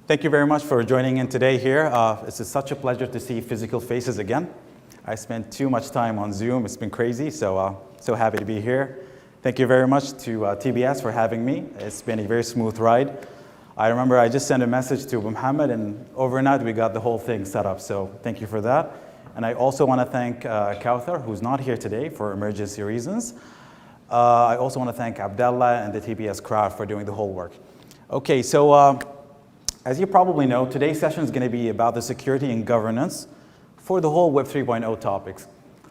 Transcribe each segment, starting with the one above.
Thank you very much for joining in today here. It's such a pleasure to see physical faces again. I spent too much time on Zoom. It's been crazy, so happy to be here. Thank you very much to TBS for having me. It's been a very smooth ride. I remember I just sent a message to Muhammad, and overnight we got the whole thing set up, so thank you for that. And I also want to thank Kauthar, who's not here today for emergency reasons. I also want to thank Abdallah and the TBS crowd for doing the whole work. Okay, so as you probably know, today's session is going to be about the security and governance for the whole Web 3.0 topics.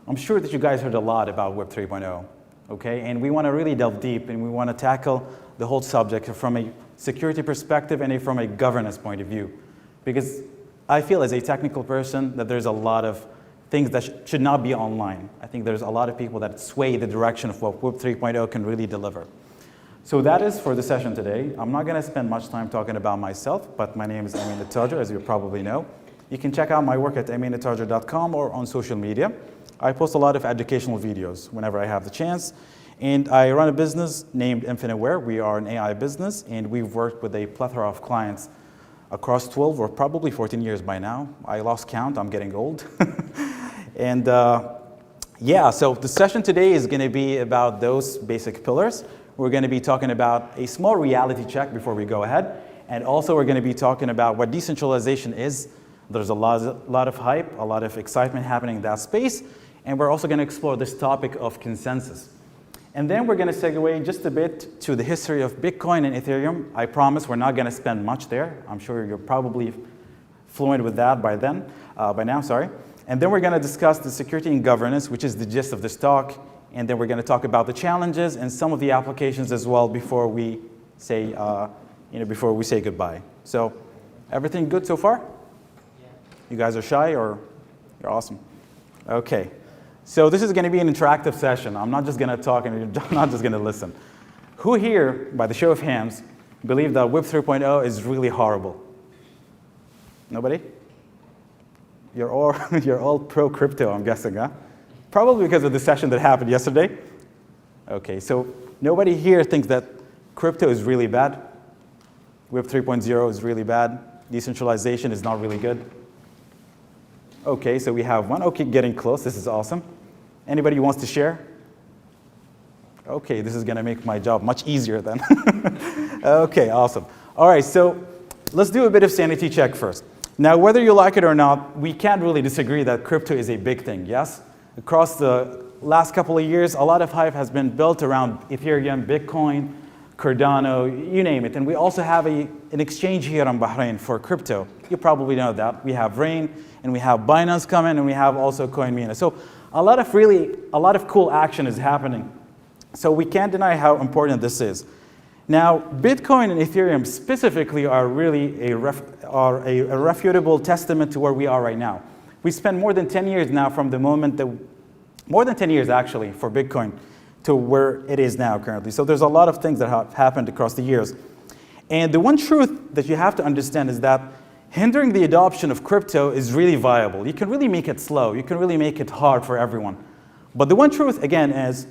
I'm sure that you guys heard a lot about Web 3.0, okay? And we want to really delve deep, and we want to tackle the whole subject from a security perspective and from a governance point of view. Because I feel as a technical person that there's a lot of things that should not be online. I think there's a lot of people that sway the direction of what Web 3.0 can really deliver. So that is for the session today. I'm not going to spend much time talking about myself, but my name is Ameen Altajer, as you probably know. You can check out my work at ameenaltajer.com or on social media. I post a lot of educational videos whenever I have the chance. And I run a business named INFINITEWARE. We are an AI business, and we've worked with a plethora of clients across 12 or probably 14 years by now. I lost count. I'm getting old. And yeah, so the session today is going to be about those basic pillars. We're going to be talking about a small reality check before we go ahead. And also we're going to be talking about what decentralization is. There's a lot of hype, a lot of excitement happening in that space. And we're also going to explore this topic of consensus. And then we're going to segue just a bit to the history of Bitcoin and Ethereum. I promise we're not going to spend much there. I'm sure you're probably fluent with that by now, sorry. And then we're going to discuss the security and governance, which is the gist of this talk. And then we're going to talk about the challenges and some of the applications as well before we say, goodbye. So, everything good so far? Yeah. You guys are shy, or you're awesome? Okay. So this is going to be an interactive session. I'm not just going to talk and you're not just going to listen. Who here, by the show of hands, believe that Web 3.0 is really horrible? Nobody? You're all pro-crypto, I'm guessing, huh? Probably because of the session that happened yesterday. Okay, so nobody here thinks that crypto is really bad? Web 3.0 is really bad? Decentralization is not really good? Okay, so we have one. Okay, getting close. This is awesome. Anybody who wants to share? Okay, this is going to make my job much easier then. Okay, awesome. All right, so let's do a bit of sanity check first. Now, whether you like it or not, we can't really disagree that crypto is a big thing, yes? Across the last couple of years, a lot of hype has been built around Ethereum, Bitcoin, Cardano, you name it. And we also have an exchange here in Bahrain for crypto. You probably know that. We have Rain, and we have Binance coming, and we have also CoinMina. So a lot of cool action is happening. So we can't deny how important this is. Now, Bitcoin and Ethereum specifically are really a refutable testament to where we are right now. We spent more than 10 years now from the moment that, more than 10 years actually, for Bitcoin to where it is now currently. So there's a lot of things that have happened across the years. And the one truth that you have to understand is that hindering the adoption of crypto is really viable. You can really make it slow. You can really make it hard for everyone. But the one truth, again, is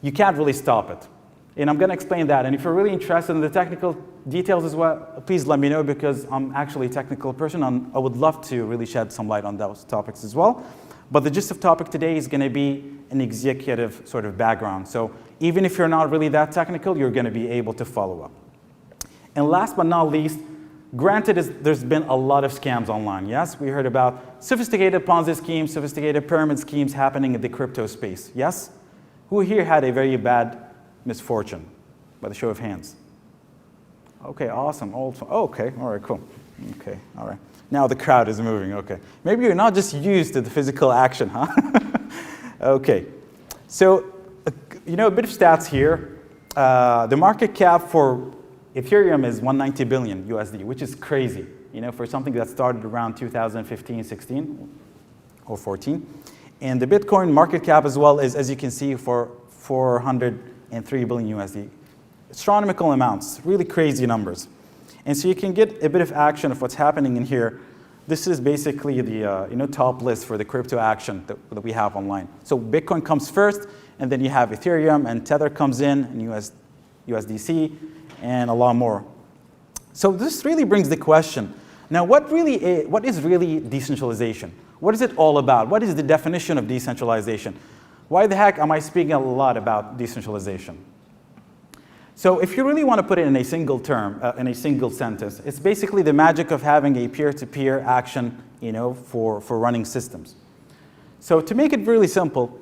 you can't really stop it. And I'm going to explain that. And if you're really interested in the technical details as well, please let me know, because I'm actually a technical person and I would love to really shed some light on those topics as well. But the gist of topic today is going to be an executive sort of background. So even if you're not really that technical, you're going to be able to follow up. And last but not least, granted, there's been a lot of scams online. Yes, we heard about sophisticated Ponzi schemes, sophisticated pyramid schemes happening in the crypto space. Yes? Who here had a very bad misfortune? By the show of hands. Okay, awesome. Okay, all right, cool. Okay, all right. Now the crowd is moving, okay. Maybe you're not just used to the physical action, huh? Okay, so, a bit of stats here. The market cap for Ethereum is 190 billion USD, which is crazy, for something that started around 2015, 16, or 14. And the Bitcoin market cap as well is, as you can see, for 403 billion USD. Astronomical amounts, really crazy numbers. And so you can get a bit of action of what's happening in here. This is basically the top list for the crypto action that we have online. So Bitcoin comes first, and then you have Ethereum, and Tether comes in, and USDC, and a lot more. So this really brings the question, now what is really decentralization? What is it all about? What is the definition of decentralization? Why the heck am I speaking a lot about decentralization? So if you really want to put it in a single term, in a single sentence, it's basically the magic of having a peer-to-peer action, for running systems. So to make it really simple,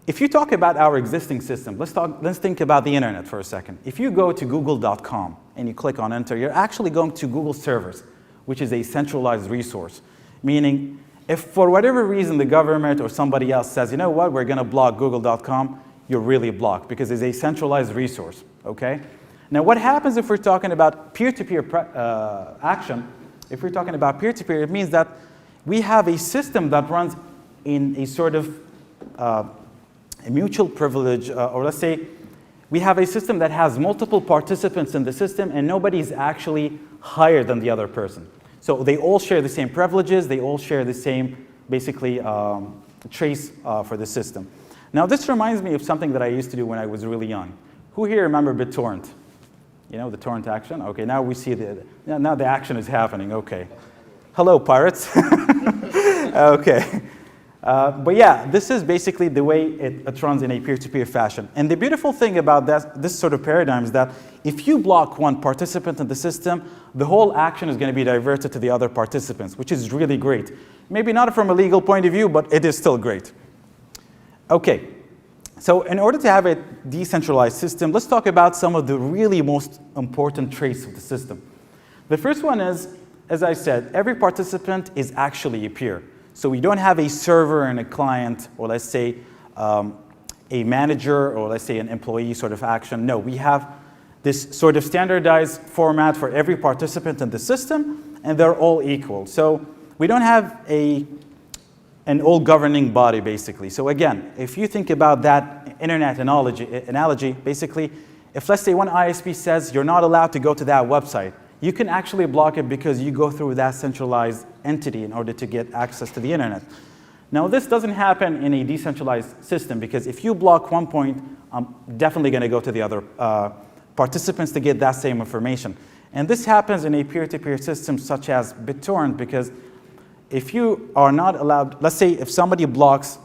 if you talk about our existing system, let's think about the internet for a second. If you go to google.com and you click on enter, you're actually going to Google servers, which is a centralized resource. Meaning, if for whatever reason the government or somebody else says, you know what, we're going to block google.com, you're really blocked because it's a centralized resource, okay? Now what happens if we're talking about peer-to-peer action? If we're talking about peer-to-peer, it means that we have a system that runs in a sort of a mutual privilege, or let's say we have a system that has multiple participants in the system and nobody is actually higher than the other person. So they all share the same privileges, they all share the same, basically, trace for the system. Now this reminds me of something that I used to do when I was really young. Who here remember BitTorrent? You know, the torrent action? Okay, now we see now the action is happening, okay. Hello, pirates. Okay. But yeah, this is basically the way it runs in a peer-to-peer fashion. And the beautiful thing about this sort of paradigm is that if you block one participant in the system, the whole action is going to be diverted to the other participants, which is really great. Maybe not from a legal point of view, but it is still great. Okay, so in order to have a decentralized system, let's talk about some of the really most important traits of the system. The first one is, as I said, every participant is actually a peer. So we don't have a server and a client, or let's say a manager, or let's say an employee sort of action. No, we have this sort of standardized format for every participant in the system, and they're all equal. So we don't have an all-governing body, basically. So again, if you think about that internet analogy, basically, if let's say one ISP says you're not allowed to go to that website, you can actually block it because you go through that centralized entity in order to get access to the internet. Now this doesn't happen in a decentralized system because if you block one point, I'm definitely going to go to the other participants to get that same information. And this happens in a peer-to-peer system such as BitTorrent because if you are not allowed, let's say if somebody blocks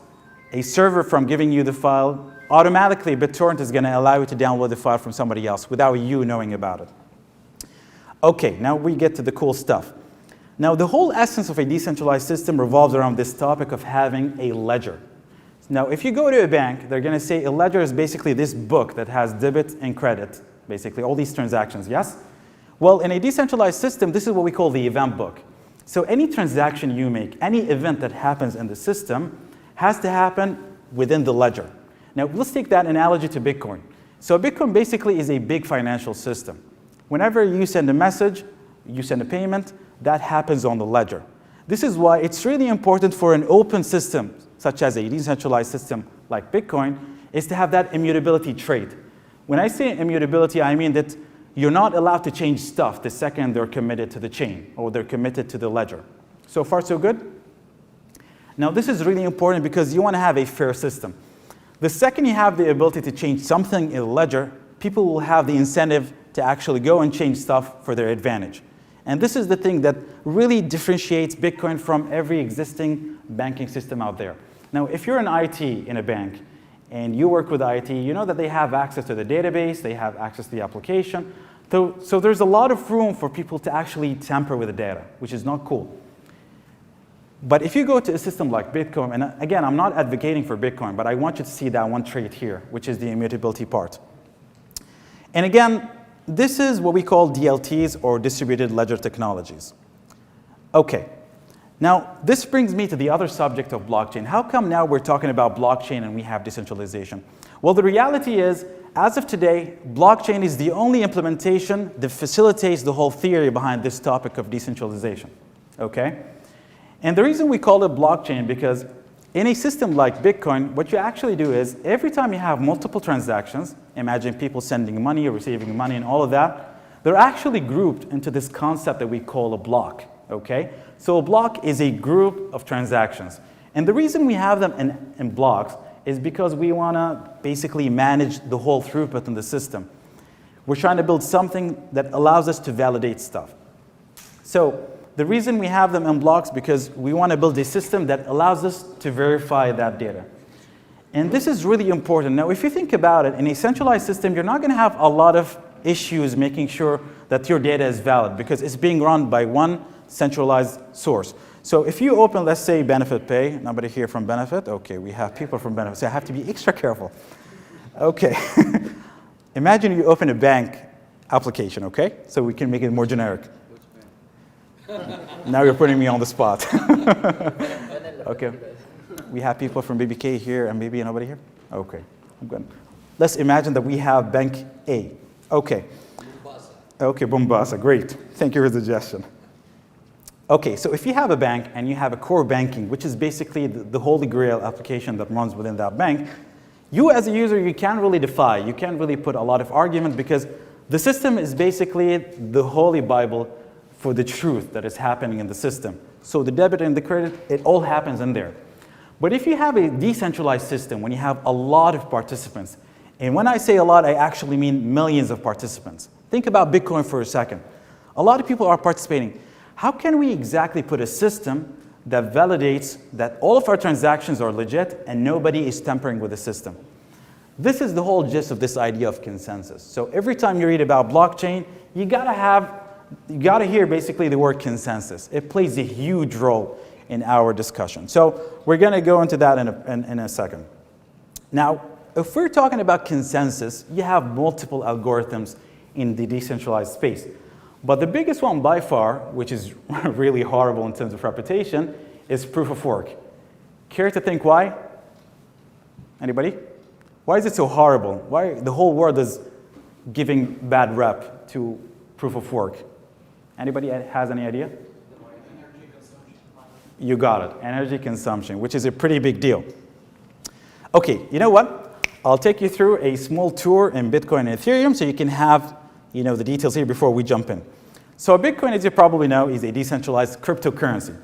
a server from giving you the file, automatically BitTorrent is going to allow you to download the file from somebody else without you knowing about it. Okay, now we get to the cool stuff. Now the whole essence of a decentralized system revolves around this topic of having a ledger. Now if you go to a bank, they're going to say a ledger is basically this book that has debit and credit, basically all these transactions, yes? Well, in a decentralized system, this is what we call the event book. So any transaction you make, any event that happens in the system has to happen within the ledger. Now let's take that analogy to Bitcoin. So Bitcoin basically is a big financial system. Whenever you send a message, you send a payment, that happens on the ledger. This is why it's really important for an open system, such as a decentralized system like Bitcoin, is to have that immutability trait. When I say immutability, I mean that you're not allowed to change stuff the second they're committed to the chain or they're committed to the ledger. So far, so good? Now, this is really important because you want to have a fair system. The second you have the ability to change something in the ledger, people will have the incentive to actually go and change stuff for their advantage. And this is the thing that really differentiates Bitcoin from every existing banking system out there. Now, if you're an IT in a bank and you work with IT, you know that they have access to the database, they have access to the application. So there's a lot of room for people to actually tamper with the data, which is not cool. But if you go to a system like Bitcoin, and again, I'm not advocating for Bitcoin, but I want you to see that one trait here, which is the immutability part. And again, this is what we call DLTs, or distributed ledger technologies. Okay, now this brings me to the other subject of blockchain. How come now we're talking about blockchain and we have decentralization? Well, the reality is, as of today, blockchain is the only implementation that facilitates the whole theory behind this topic of decentralization, okay? And the reason we call it blockchain, because in a system like Bitcoin, what you actually do is every time you have multiple transactions, imagine people sending money or receiving money and all of that, they're actually grouped into this concept that we call a block, okay? So a block is a group of transactions. And the reason we have them in blocks is because we want to basically manage the whole throughput in the system. We're trying to build something that allows us to validate stuff. So the reason we have them in blocks because we want to build a system that allows us to verify that data. And this is really important. Now, if you think about it, in a centralized system, you're not going to have a lot of issues making sure that your data is valid because it's being run by one centralized source. So if you open, let's say, Benefit Pay, nobody here from Benefit? Okay, we have people from Benefit, so I have to be extra careful. Okay. Imagine you open a bank application, okay? So we can make it more generic. Now you're putting me on the spot. Okay. We have people from BBK here and maybe nobody here? Okay. I'm good. Let's imagine that we have Bank A. Okay. Bombasa. Okay, Bombasa. Great. Thank you for the suggestion. Okay, so if you have a bank and you have a core banking, which is basically the holy grail application that runs within that bank, you as a user, you can't really defy. You can't really put a lot of argument because the system is basically the holy Bible for the truth that is happening in the system. So the debit and the credit, it all happens in there. But if you have a decentralized system, when you have a lot of participants, and when I say a lot, I actually mean millions of participants. Think about Bitcoin for a second. A lot of people are participating. How can we exactly put a system that validates that all of our transactions are legit and nobody is tampering with the system? This is the whole gist of this idea of consensus. So every time you read about blockchain, you gotta hear basically the word consensus. It plays a huge role in our discussion. So we're gonna go into that in a second. Now, if we're talking about consensus, you have multiple algorithms in the decentralized space. But the biggest one by far, which is really horrible in terms of reputation, is proof of work. Care to think why? Anybody? Why is it so horrible? Why the whole world is giving bad rep to proof of work? Anybody has any idea? Energy consumption. You got it. Energy consumption, which is a pretty big deal. Okay, you know what? I'll take you through a small tour in Bitcoin and Ethereum so you can have the details here before we jump in. So Bitcoin, as you probably know, is a decentralized cryptocurrency.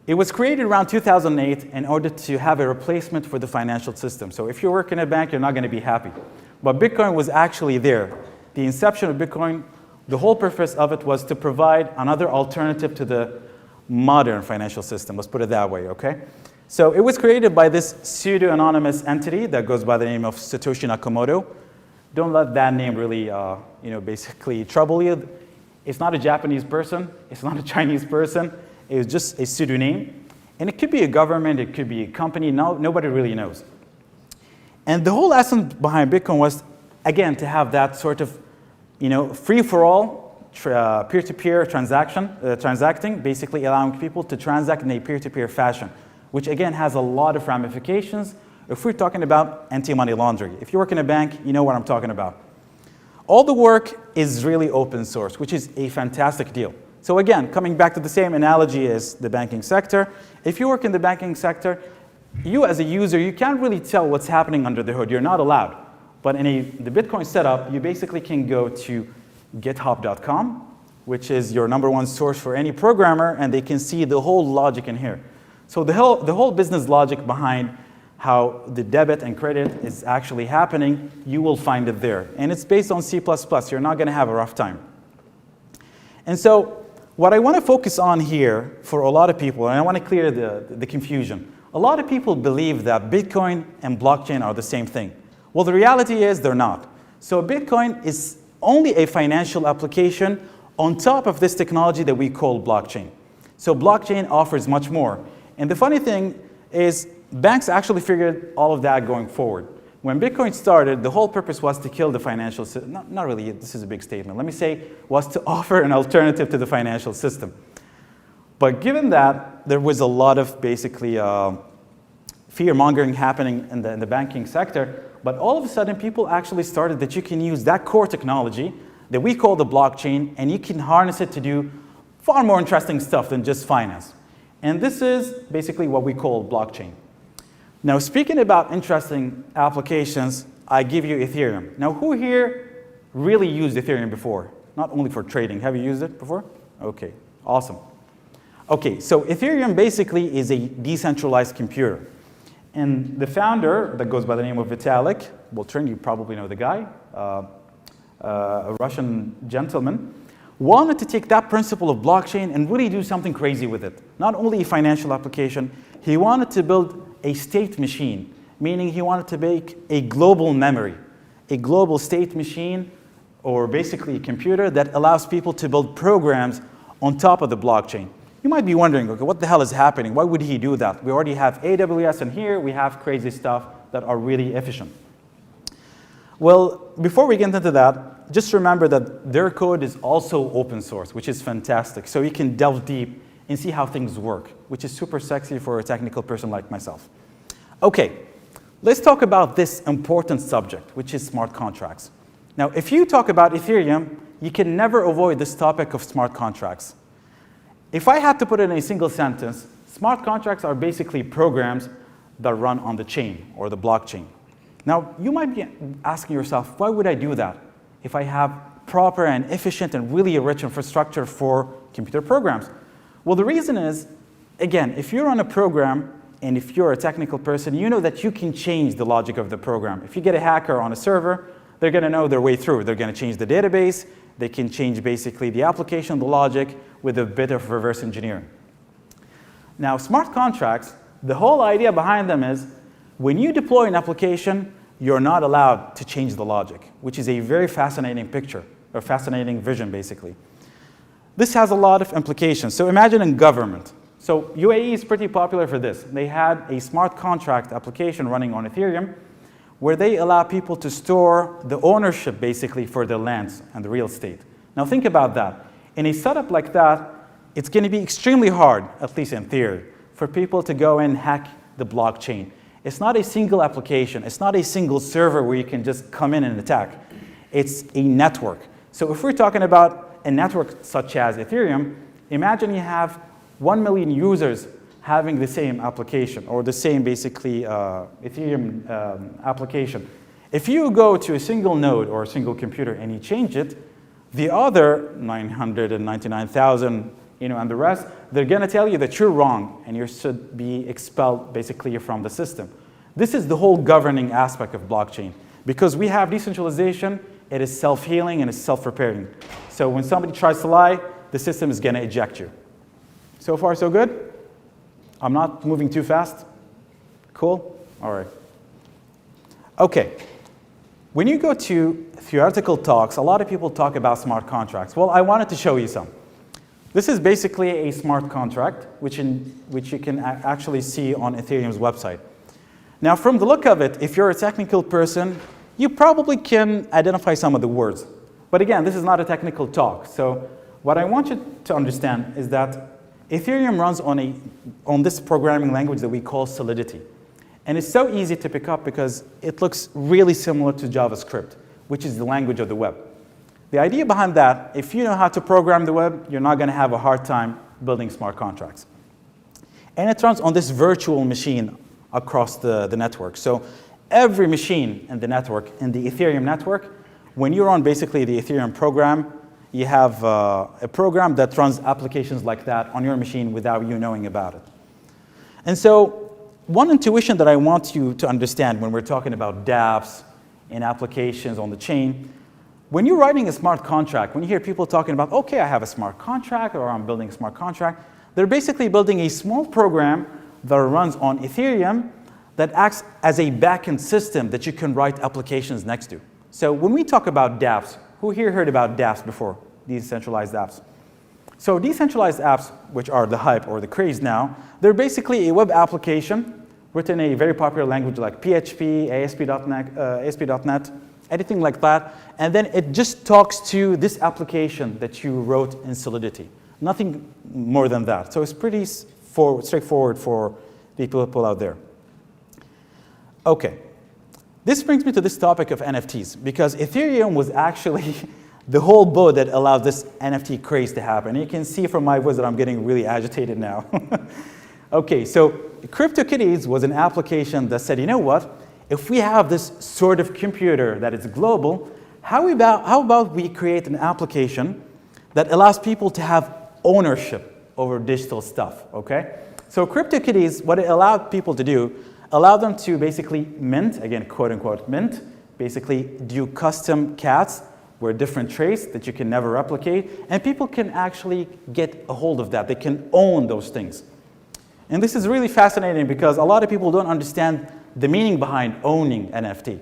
It was created around 2008 in order to have a replacement for the financial system. So if you work in a bank, you're not going to be happy. But Bitcoin was actually there. The inception of Bitcoin, the whole purpose of it was to provide another alternative to the modern financial system. Let's put it that way, okay? So it was created by this pseudo-anonymous entity that goes by the name of Satoshi Nakamoto. Don't let that name really, basically trouble you. It's not a Japanese person. It's not a Chinese person. It's just a pseudonym. And it could be a government. It could be a company. Nobody really knows. And the whole essence behind Bitcoin was, again, to have that sort of, free-for-all peer-to-peer transacting, basically allowing people to transact in a peer-to-peer fashion, which, again, has a lot of ramifications. If we're talking about anti-money laundering, if you work in a bank, you know what I'm talking about. All the work is really open source, which is a fantastic deal. So again, coming back to the same analogy as the banking sector, if you work in the banking sector, you as a user, you can't really tell what's happening under the hood. You're not allowed. But in the Bitcoin setup, you basically can go to github.com, which is your #1 source for any programmer, and they can see the whole logic in here. So the whole business logic behind how the debit and credit is actually happening, you will find it there. And it's based on C++. You're not going to have a rough time. And so what I want to focus on here for a lot of people, and I want to clear the confusion. A lot of people believe that Bitcoin and blockchain are the same thing. Well, the reality is they're not. So Bitcoin is only a financial application on top of this technology that we call blockchain. So blockchain offers much more. And the funny thing is, banks actually figured all of that going forward. When Bitcoin started, the whole purpose was to kill the financial system. Not really, this is a big statement. Let me say, was to offer an alternative to the financial system. But given that there was a lot of basically fear-mongering happening in the banking sector, but all of a sudden people actually started that you can use that core technology that we call the blockchain, and you can harness it to do far more interesting stuff than just finance. And this is basically what we call blockchain. Now, speaking about interesting applications, I give you Ethereum. Now, who here really used Ethereum before? Not only for trading. Have you used it before? Okay, awesome. Okay, so Ethereum basically is a decentralized computer. And the founder, that goes by the name of Vitalik Buterin, you probably know the guy, a Russian gentleman, wanted to take that principle of blockchain and really do something crazy with it. Not only a financial application, he wanted to build a state machine, meaning he wanted to make a global memory, a global state machine, or basically a computer that allows people to build programs on top of the blockchain. You might be wondering, okay, what the hell is happening? Why would he do that? We already have AWS, and here we have crazy stuff that are really efficient. Well, before we get into that, just remember that their code is also open source, which is fantastic. So you can delve deep and see how things work, which is super sexy for a technical person like myself. Okay, let's talk about this important subject, which is smart contracts. Now, if you talk about Ethereum, you can never avoid this topic of smart contracts. If I had to put it in a single sentence, smart contracts are basically programs that run on the chain or the blockchain. Now, you might be asking yourself, why would I do that if I have proper and efficient and really rich infrastructure for computer programs? Well, the reason is, again, if you run a program and if you're a technical person, you know that you can change the logic of the program. If you get a hacker on a server, they're going to know their way through. They're going to change the database. They can change basically the application, the logic, with a bit of reverse engineering. Now, smart contracts, the whole idea behind them is when you deploy an application, you're not allowed to change the logic, which is a very fascinating picture, or fascinating vision, basically. This has a lot of implications. So imagine in government. So UAE is pretty popular for this. They had a smart contract application running on Ethereum where they allow people to store the ownership, basically, for their lands and the real estate. Now think about that. In a setup like that, it's going to be extremely hard, at least in theory, for people to go and hack the blockchain. It's not a single application. It's not a single server where you can just come in and attack. It's a network. So if we're talking about a network such as Ethereum, imagine you have 1 million users having the same application or the same, basically, Ethereum application. If you go to a single node or a single computer and you change it, the other 999,000, and the rest, they're going to tell you that you're wrong and you should be expelled, basically, from the system. This is the whole governing aspect of blockchain. Because we have decentralization, it is self-healing and it's self-repairing. So when somebody tries to lie, the system is going to eject you. So far, so good? I'm not moving too fast? Cool? All right. Okay. When you go to theoretical talks, a lot of people talk about smart contracts. Well, I wanted to show you some. This is basically a smart contract, which you can actually see on Ethereum's website. Now, from the look of it, if you're a technical person, you probably can identify some of the words. But again, this is not a technical talk. So what I want you to understand is that Ethereum runs on this programming language that we call Solidity. And it's so easy to pick up because it looks really similar to JavaScript, which is the language of the web. The idea behind that, if you know how to program the web, you're not going to have a hard time building smart contracts. And it runs on this virtual machine across the network. So every machine in the network, in the Ethereum network, when you're on basically the Ethereum program, you have a program that runs applications like that on your machine without you knowing about it. And so one intuition that I want you to understand when we're talking about dApps and applications on the chain, when you're writing a smart contract, when you hear people talking about, okay, I have a smart contract or I'm building a smart contract, they're basically building a small program that runs on Ethereum that acts as a backend system that you can write applications next to. So when we talk about dApps, who here heard about dApps before? Decentralized apps. So decentralized apps, which are the hype or the craze now, they're basically a web application written in a very popular language like PHP, ASP.NET, anything like that. And then it just talks to this application that you wrote in Solidity. Nothing more than that. So it's pretty straightforward for people out there. Okay. This brings me to this topic of NFTs, because Ethereum was actually the whole boat that allowed this NFT craze to happen. You can see from my voice that I'm getting really agitated now. Okay, so CryptoKitties was an application that said, you know what? If we have this sort of computer that is global, how about we create an application that allows people to have ownership over digital stuff, okay? So CryptoKitties, what it allowed people to do, allowed them to basically mint, again, quote unquote mint, basically do custom cats where different traits that you can never replicate, and people can actually get a hold of that. They can own those things. And this is really fascinating because a lot of people don't understand the meaning behind owning NFT.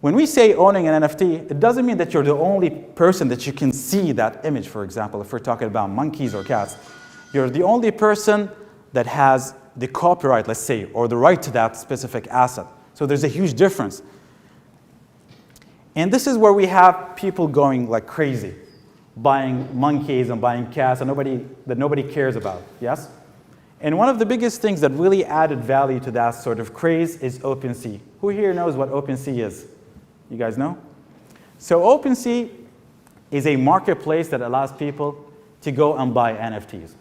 When we say owning an NFT, it doesn't mean that you're the only person that you can see that image, for example, if we're talking about monkeys or cats. You're the only person that has the copyright, let's say, or the right to that specific asset. So there's a huge difference. And this is where we have people going like crazy, buying monkeys and buying cats that nobody cares about, yes? And one of the biggest things that really added value to that sort of craze is OpenSea. Who here knows what OpenSea is? You guys know? So OpenSea is a marketplace that allows people to go and buy NFTs.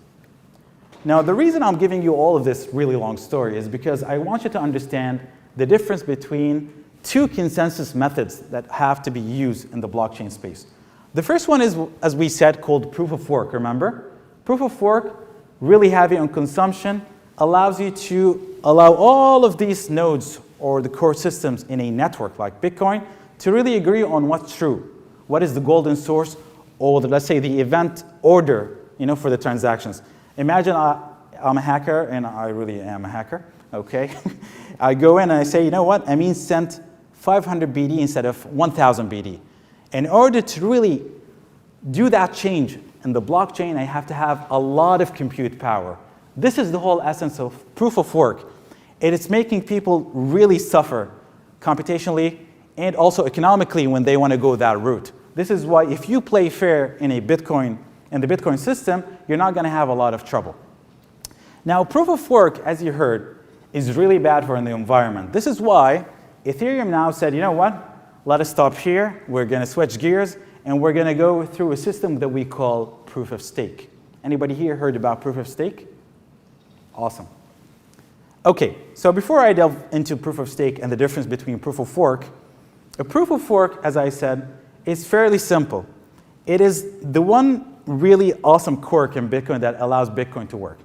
Now, the reason I'm giving you all of this really long story is because I want you to understand the difference between two consensus methods that have to be used in the blockchain space. The first one is, as we said, called proof of work, remember? Proof of work, really heavy on consumption, allows you to allow all of these nodes or the core systems in a network like Bitcoin to really agree on what's true. What is the golden source, or let's say the event order, for the transactions. Imagine I'm a hacker, and I really am a hacker, okay? I go in and I say, you know what? Ameen sent 500 BD instead of 1,000 BD. In order to really do that change in the blockchain, I have to have a lot of compute power. This is the whole essence of proof of work. It is making people really suffer computationally and also economically when they want to go that route. This is why if you play fair in the Bitcoin system, you're not going to have a lot of trouble. Now, proof of work, as you heard, is really bad for the environment. This is why Ethereum now said, you know what? Let us stop here. We're going to switch gears, and we're going to go through a system that we call proof of stake. Anybody here heard about proof of stake? Awesome. Okay, so before I delve into proof of stake and the difference between proof of work, a proof of work, as I said, is fairly simple. It is the one really awesome quirk in Bitcoin that allows Bitcoin to work.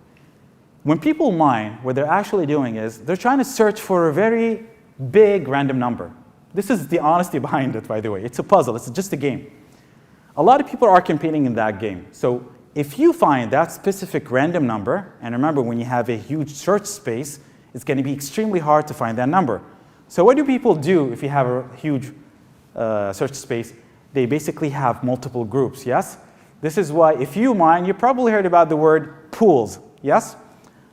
When people mine, what they're actually doing is they're trying to search for a very big random number. This is the honesty behind it, by the way. It's a puzzle. It's just a game. A lot of people are competing in that game. So if you find that specific random number, and remember, when you have a huge search space, it's going to be extremely hard to find that number. So what do people do if you have a huge search space? They basically have multiple groups, yes? This is why if you mine, you probably heard about the word pools, yes?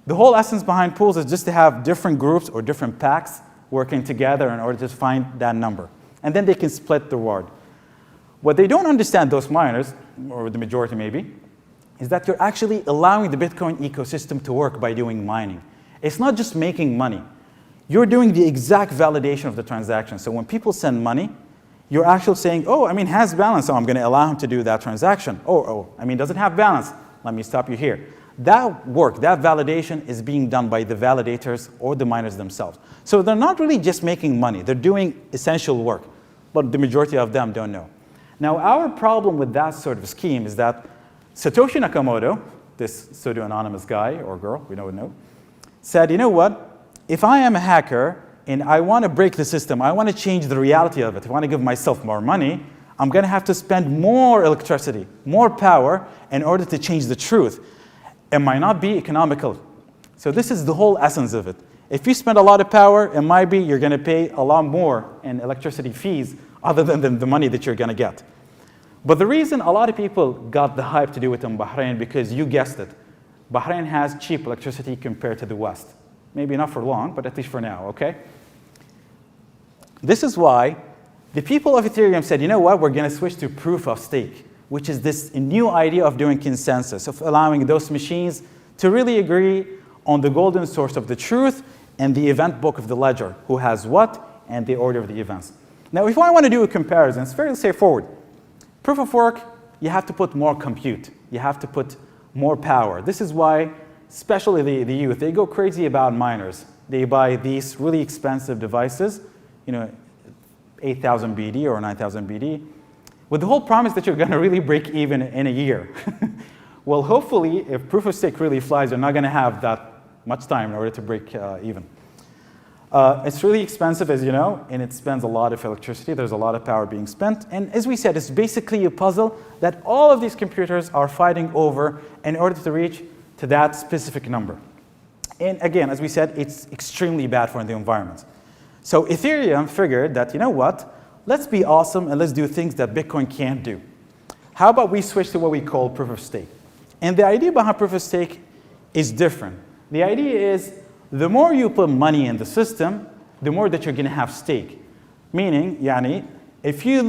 The whole essence behind pools is just to have different groups or different packs working together in order to find that number. And then they can split the reward. What they don't understand, those miners, or the majority maybe, is that you're actually allowing the Bitcoin ecosystem to work by doing mining. It's not just making money. You're doing the exact validation of the transaction. So when people send money, you're actually saying, oh, I mean, has balance, so I'm going to allow him to do that transaction. Oh, I mean, doesn't have balance. Let me stop you here. That work, that validation is being done by the validators or the miners themselves. So they're not really just making money. They're doing essential work, but the majority of them don't know. Now, our problem with that sort of scheme is that Satoshi Nakamoto, this pseudo-anonymous guy or girl, we don't know, said, you know what? If I am a hacker and I want to break the system, I want to change the reality of it, I want to give myself more money, I'm going to have to spend more electricity, more power in order to change the truth. It might not be economical. So this is the whole essence of it. If you spend a lot of power, it might be you're going to pay a lot more in electricity fees other than the money that you're going to get. But the reason a lot of people got the hype to do it in Bahrain, because you guessed it, Bahrain has cheap electricity compared to the West. Maybe not for long, but at least for now, okay? This is why the people of Ethereum said, you know what, we're going to switch to proof of stake, which is this new idea of doing consensus, of allowing those machines to really agree on the golden source of the truth and the event book of the ledger, who has what, and the order of the events. Now, if I want to do a comparison, it's fairly straightforward. Proof of work, you have to put more compute. You have to put more power. This is why, especially the youth, they go crazy about miners. They buy these really expensive devices, 8,000 BD or 9,000 BD, with the whole promise that you're going to really break even in a year. Well, hopefully, if proof of stake really flies, you're not going to have that much time in order to break even. It's really expensive, as you know, and it spends a lot of electricity. There's a lot of power being spent. And as we said, it's basically a puzzle that all of these computers are fighting over in order to reach to that specific number. And again, as we said, it's extremely bad for the environment. So Ethereum figured that, you know what, let's be awesome and let's do things that Bitcoin can't do. How about we switch to what we call proof of stake? And the idea behind proof of stake is different. The idea is the more you put money in the system, the more that you're going to have stake. Meaning, yani, if you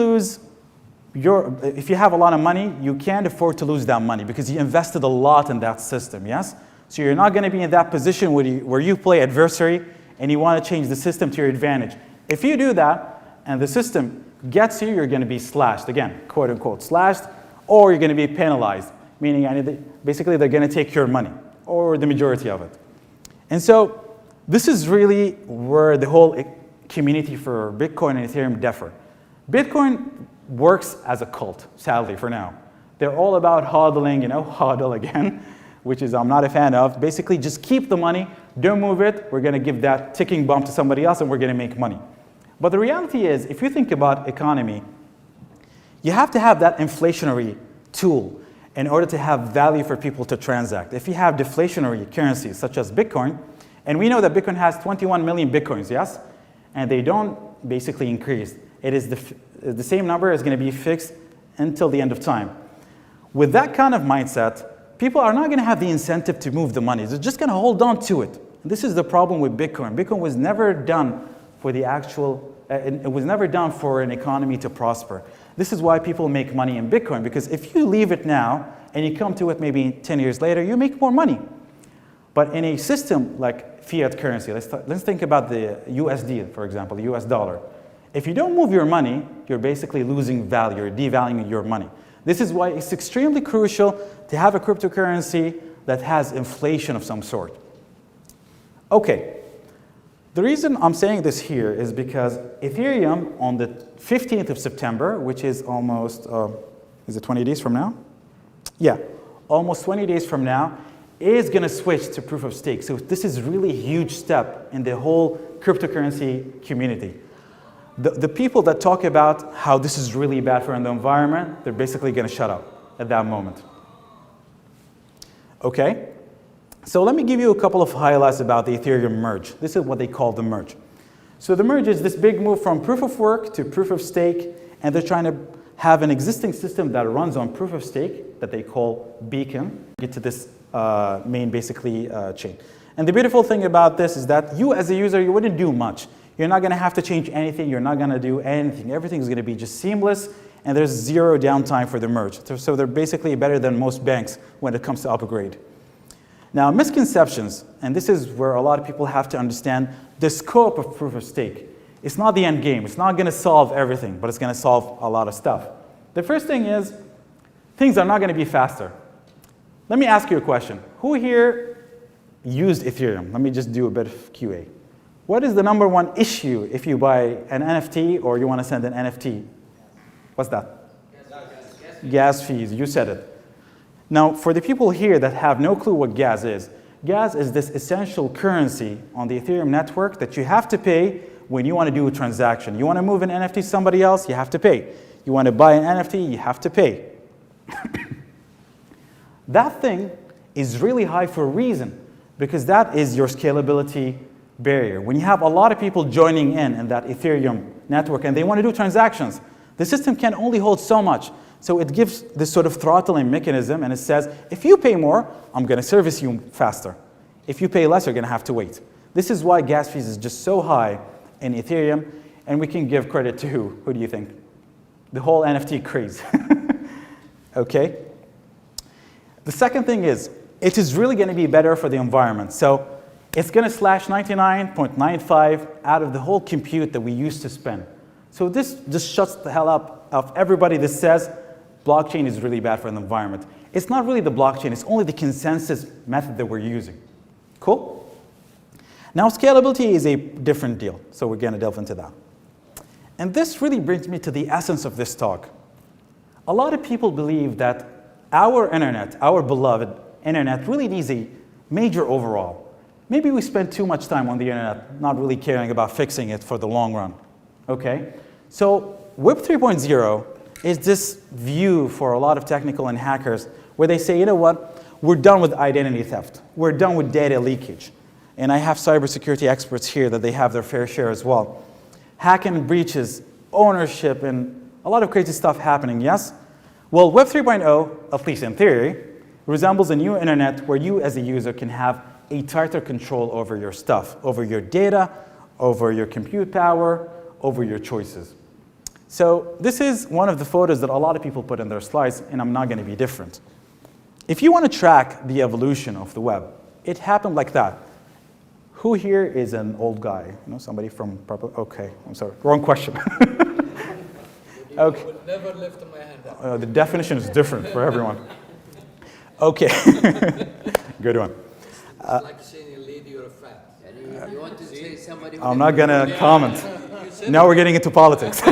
have a lot of money, you can't afford to lose that money because you invested a lot in that system, yes? So you're not going to be in that position where you play adversary and you want to change the system to your advantage. If you do that and the system gets you, you're going to be slashed, again, quote unquote slashed, or you're going to be penalized, meaning basically they're going to take your money or the majority of it. And so this is really where the whole community for Bitcoin and Ethereum differ. Bitcoin works as a cult, sadly, for now. They're all about hodling, hodl again, which is I'm not a fan of. Basically, just keep the money, don't move it. We're going to give that ticking bomb to somebody else, and we're going to make money. But the reality is, if you think about economy, you have to have that inflationary tool in order to have value for people to transact. If you have deflationary currencies, such as Bitcoin, and we know that Bitcoin has 21 million Bitcoins, yes? And they don't basically increase. It is the same number is going to be fixed until the end of time. With that kind of mindset, people are not going to have the incentive to move the money. They're just going to hold on to it. This is the problem with Bitcoin. Bitcoin was never done for the actual, it was never done for an economy to prosper. This is why people make money in Bitcoin, because if you leave it now and you come to it maybe 10 years later, you make more money. But in a system like fiat currency, let's think about the USD, for example, the US dollar. If you don't move your money, you're basically losing value, you're devaluing your money. This is why it's extremely crucial to have a cryptocurrency that has inflation of some sort. Okay, the reason I'm saying this here is because Ethereum on the 15th of September, which is almost, is it 20 days from now? Yeah, almost 20 days from now, is going to switch to proof of stake. So this is really a huge step in the whole cryptocurrency community. The people that talk about how this is really bad for the environment, they're basically going to shut up at that moment. Okay? So let me give you a couple of highlights about the Ethereum merge. This is what they call the merge. So the merge is this big move from proof of work to proof of stake, and they're trying to have an existing system that runs on proof of stake that they call Beacon, get to this main basically chain. And the beautiful thing about this is that you as a user, you wouldn't do much. You're not going to have to change anything. You're not going to do anything. Everything is going to be just seamless, and there's zero downtime for the merge. So they're basically better than most banks when it comes to upgrade. Now, misconceptions, and this is where a lot of people have to understand the scope of proof of stake. It's not the end game. It's not going to solve everything, but it's going to solve a lot of stuff. The first thing is, things are not going to be faster. Let me ask you a question. Who here used Ethereum? Let me just do a bit of QA. What is the number one issue if you buy an NFT or you want to send an NFT? What's that? Gas fees. You said it. Now, for the people here that have no clue what gas is this essential currency on the Ethereum network that you have to pay when you want to do a transaction. You want to move an NFT to somebody else, you have to pay. You want to buy an NFT, you have to pay. That thing is really high for a reason, because that is your scalability barrier. When you have a lot of people joining in that Ethereum network and they want to do transactions, the system can only hold so much. So it gives this sort of throttling mechanism, and it says, if you pay more, I'm going to service you faster. If you pay less, you're going to have to wait. This is why gas fees is just so high in Ethereum, and we can give credit to who? Who do you think? The whole NFT craze. Okay? The second thing is, it is really going to be better for the environment. So it's going to slash 99.95 out of the whole compute that we used to spend. So this just shuts the hell up of everybody that says blockchain is really bad for the environment. It's not really the blockchain, it's only the consensus method that we're using. Cool? Now, scalability is a different deal, so we're going to delve into that. And this really brings me to the essence of this talk. A lot of people believe that our internet, our beloved internet, really needs a major overhaul. maybe we spend too much time on the internet, not really caring about fixing it for the long run. Okay? So Web 3.0 is this view for a lot of technical and hackers where they say, you know what, we're done with identity theft. We're done with data leakage. And I have cybersecurity experts here that they have their fair share as well. Hacking breaches, ownership, and a lot of crazy stuff happening, yes? Well, Web 3.0, at least in theory, resembles a new internet where you as a user can have a tighter control over your stuff, over your data, over your compute power, over your choices. So this is one of the photos that a lot of people put in their slides, and I'm not going to be different. If you want to track the evolution of the web, it happened like that. Who here is an old guy? You know, somebody from purple? Okay, I'm sorry, wrong question. Okay. Would never lift my hand up. The definition is different for everyone. Okay, good one. It's like saying a lady or a fat. You want to say somebody who I'm not going to comment. Now we're getting into politics.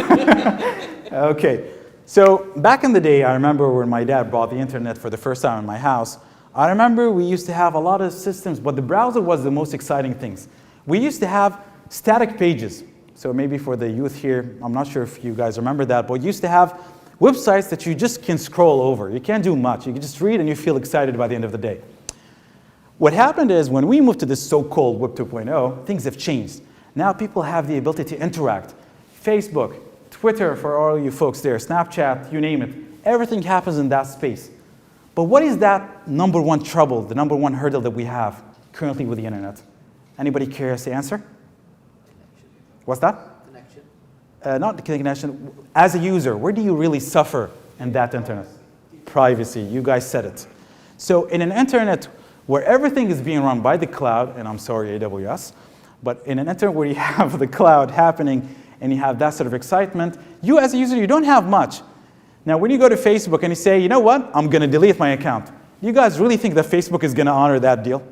Okay, so back in the day, I remember when my dad brought the internet for the first time in my house, I remember we used to have a lot of systems, but the browser was the most exciting things. We used to have static pages. So maybe for the youth here, I'm not sure if you guys remember that, but we used to have websites that you just can scroll over. You can't do much. You can just read and you feel excited by the end of the day. What happened is when we moved to this so-called Web 2.0, things have changed. Now people have the ability to interact. Facebook, Twitter for all you folks there, Snapchat, you name it. Everything happens in that space. But what is that number one trouble, the number one hurdle that we have currently with the internet? Anybody curious to answer? What's that? connection. Not the connection. As a user, where do you really suffer in that internet? Privacy. You guys said it. So in an internet where everything is being run by the cloud, and I'm sorry, AWS, but in an internet where you have the cloud happening and you have that sort of excitement, you as a user, you don't have much. Now, when you go to Facebook and you say, you know what, I'm going to delete my account, you guys really think that Facebook is going to honor that deal?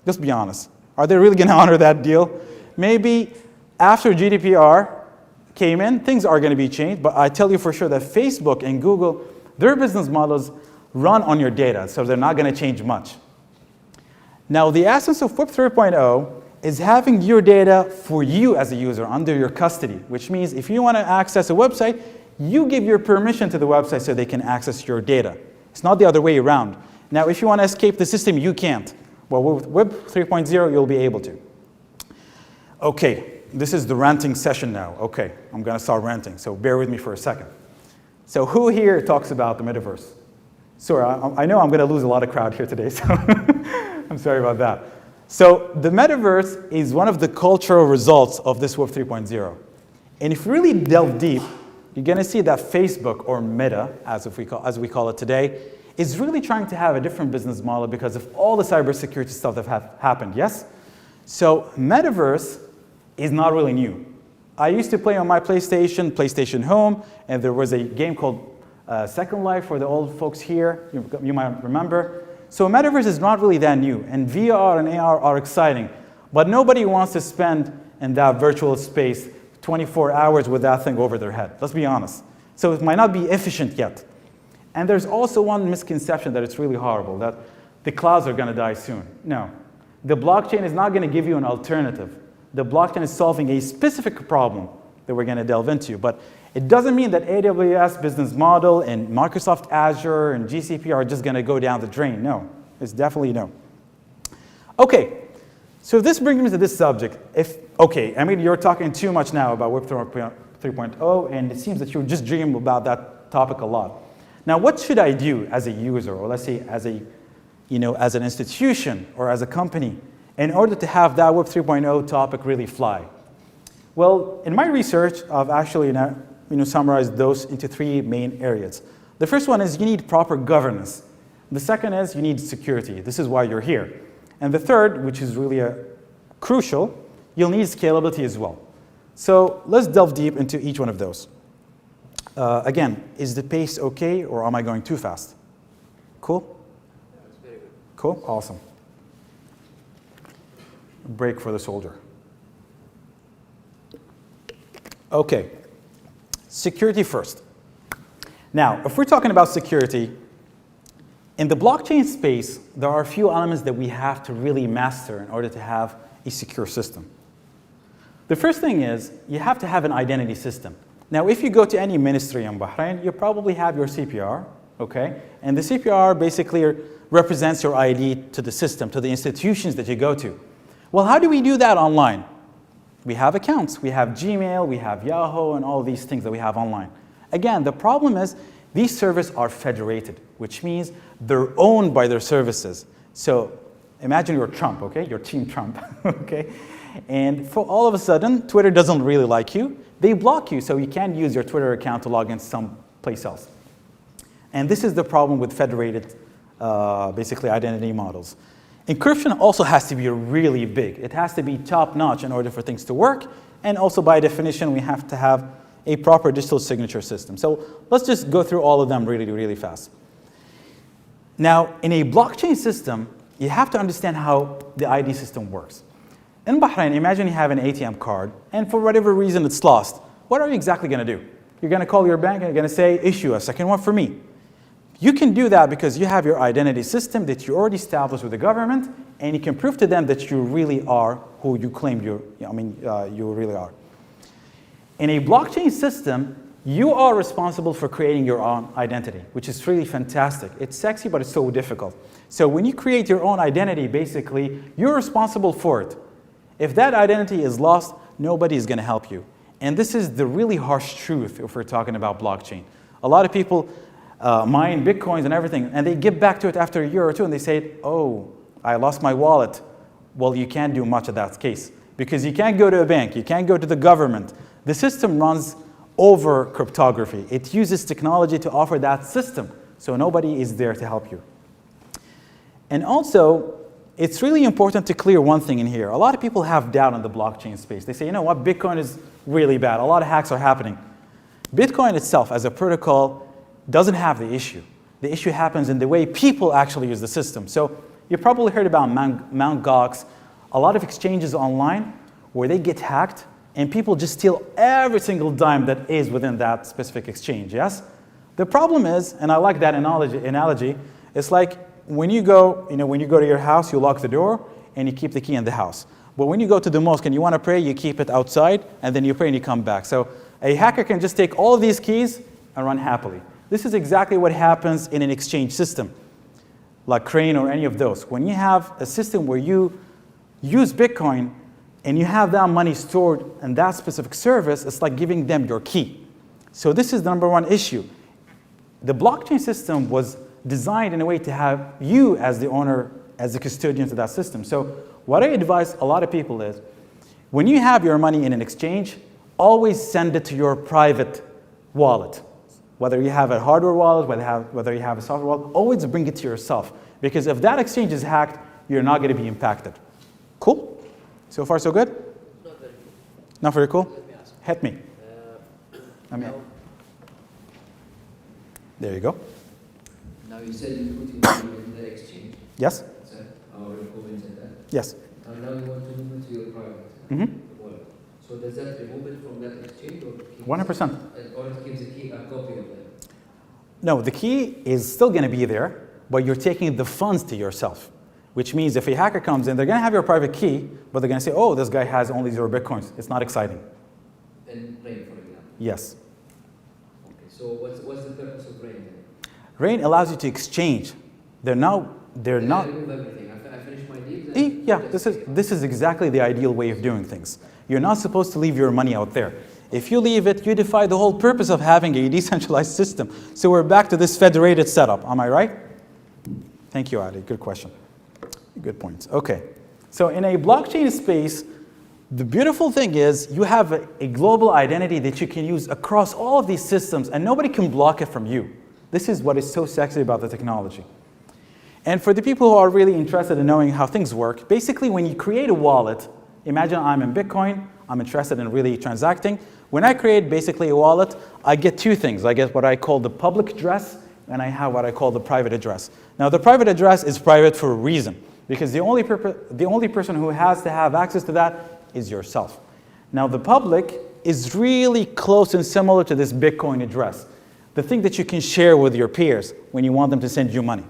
Just be honest. Are they really going to honor that deal? Maybe after GDPR came in, things are going to be changed, but I tell you for sure that Facebook and Google, their business models run on your data, so they're not going to change much. Now, the essence of Web 3.0 is having your data for you as a user under your custody, which means if you want to access a website, you give your permission to the website so they can access your data. It's not the other way around. Now, if you want to escape the system, you can't. Well, with Web 3.0, you'll be able to. Okay, this is the ranting session now. Okay, I'm going to start ranting, so bear with me for a second. So who here talks about the Metaverse? Sorry, I know I'm going to lose a lot of crowd here today, so I'm sorry about that. So the Metaverse is one of the cultural results of this Web 3.0. And if you really delve deep, you're going to see that Facebook, or Meta, as we call it today, is really trying to have a different business model because of all the cybersecurity stuff that have happened, yes? So Metaverse is not really new. I used to play on my PlayStation Home, and there was a game called Second Life for the old folks here. You might remember. So Metaverse is not really that new, and VR and AR are exciting, but nobody wants to spend in that virtual space 24 hours with that thing over their head. Let's be honest. So it might not be efficient yet. And there's also one misconception that it's really horrible, that the clouds are going to die soon. No. The blockchain is not going to give you an alternative. The blockchain is solving a specific problem that we're going to delve into. But it doesn't mean that AWS business model and Microsoft Azure and GCP are just going to go down the drain. No. It's definitely no. Okay. So this brings me to this subject. Okay, I mean, you're talking too much now about Web 3.0, and it seems that you just dream about that topic a lot. Now, what should I do as a user, or let's say as as an institution or as a company, in order to have that Web 3.0 topic really fly? Well, in my research, I've actually summarized those into three main areas. The first one is you need proper governance. The second is you need security. This is why you're here. And the third, which is really crucial, you'll need scalability as well. So let's delve deep into each one of those. Again, is the pace okay, or am I going too fast? Cool? That's very good. Cool? Awesome. Break for the soldier. Okay. Security first. Now, if we're talking about security, In the blockchain space, there are a few elements that we have to really master in order to have a secure system. The first thing is you have to have an identity system. Now, if you go to any ministry in Bahrain, you probably have your CPR, okay? And the CPR basically represents your ID to the system, to the institutions that you go to. Well, how do we do that online? We have accounts. We have Gmail, we have Yahoo, and all these things that we have online. Again, the problem is these servers are federated, which means they're owned by their services. So imagine you're Trump, okay? You're Team Trump, okay? And for all of a sudden, Twitter doesn't really like you. They block you, so you can't use your Twitter account to log in someplace else. And this is the problem with federated, basically, identity models. Encryption also has to be really big. It has to be top-notch in order for things to work. And also, by definition, we have to have a proper digital signature system. So let's just go through all of them really, really fast. Now, in a blockchain system, you have to understand how the ID system works. In Bahrain, imagine you have an ATM card, and for whatever reason it's lost. What are you exactly going to do? You're going to call your bank and you're going to say, issue a second one for me. You can do that because you have your identity system that you already established with the government, and you can prove to them that you really are who you claim you really are. In a blockchain system, you are responsible for creating your own identity, which is really fantastic. It's sexy, but it's so difficult. So when you create your own identity, basically, you're responsible for it. If that identity is lost, nobody is going to help you. And this is the really harsh truth if we're talking about blockchain. A lot of people mine Bitcoins and everything, and they get back to it after a year or two, and they say, oh, I lost my wallet. Well, you can't do much of that case, because you can't go to a bank, you can't go to the government. The system runs over cryptography. It uses technology to offer that system, so nobody is there to help you. And also, it's really important to clear one thing in here. A lot of people have doubt in the blockchain space. They say, you know what, Bitcoin is really bad. A lot of hacks are happening. Bitcoin itself, as a protocol, doesn't have the issue. The issue happens in the way people actually use the system. So you probably heard about Mt. Gox, a lot of exchanges online where they get hacked and people just steal every single dime that is within that specific exchange, yes? The problem is, and I like that analogy, it's like when you go to your house, you lock the door and you keep the key in the house. But when you go to the mosque and you want to pray, you keep it outside and then you pray and you come back. So a hacker can just take all of these keys and run happily. This is exactly what happens in an exchange system, like Crane or any of those. When you have a system where you use Bitcoin and you have that money stored in that specific service, it's like giving them your key. So this is the number one issue. The blockchain system was designed in a way to have you as the owner, as the custodian to that system. So what I advise a lot of people is, when you have your money in an exchange, always send it to your private wallet. Whether you have a hardware wallet, whether you have a software wallet, always bring it to yourself. Because if that exchange is hacked, you're not going to be impacted. Cool? So far, so good? Not very good. Not very cool? Let me ask. Hit me. Now, There you go. now you said you put your money in the exchange. Yes? So our comments and that. Yes. And now you want to move it to your private wallet. So does that remove it from that exchange, or 100%. Or it gives a copy of that? No, the key is still going to be there, but you're taking the funds to yourself. Which means if a hacker comes in, they're going to have your private key, but they're going to say, oh, this guy has only 0 Bitcoins. It's not exciting. And Rain, for example. Yes. Okay. So what's the purpose of Rain then? Rain allows you to exchange. They're not. I remove everything. I finish my deal. Yeah, this is exactly the ideal way of doing things. You're not supposed to leave your money out there. If you leave it, you defy the whole purpose of having a decentralized system. So we're back to this federated setup. Am I right? Thank you, Ali. Good question. Good points. Okay. So in a blockchain space, the beautiful thing is you have a global identity that you can use across all of these systems, and nobody can block it from you. This is what is so sexy about the technology. And for the people who are really interested in knowing how things work, basically when you create a wallet, imagine I'm in Bitcoin, I'm interested in really transacting. When I create basically a wallet, I get two things. I get what I call the public address, and I have what I call the private address. Now the private address is private for a reason, because the only person who has to have access to that is yourself. Now the public is really close and similar to this Bitcoin address, the thing that you can share with your peers when you want them to send you money.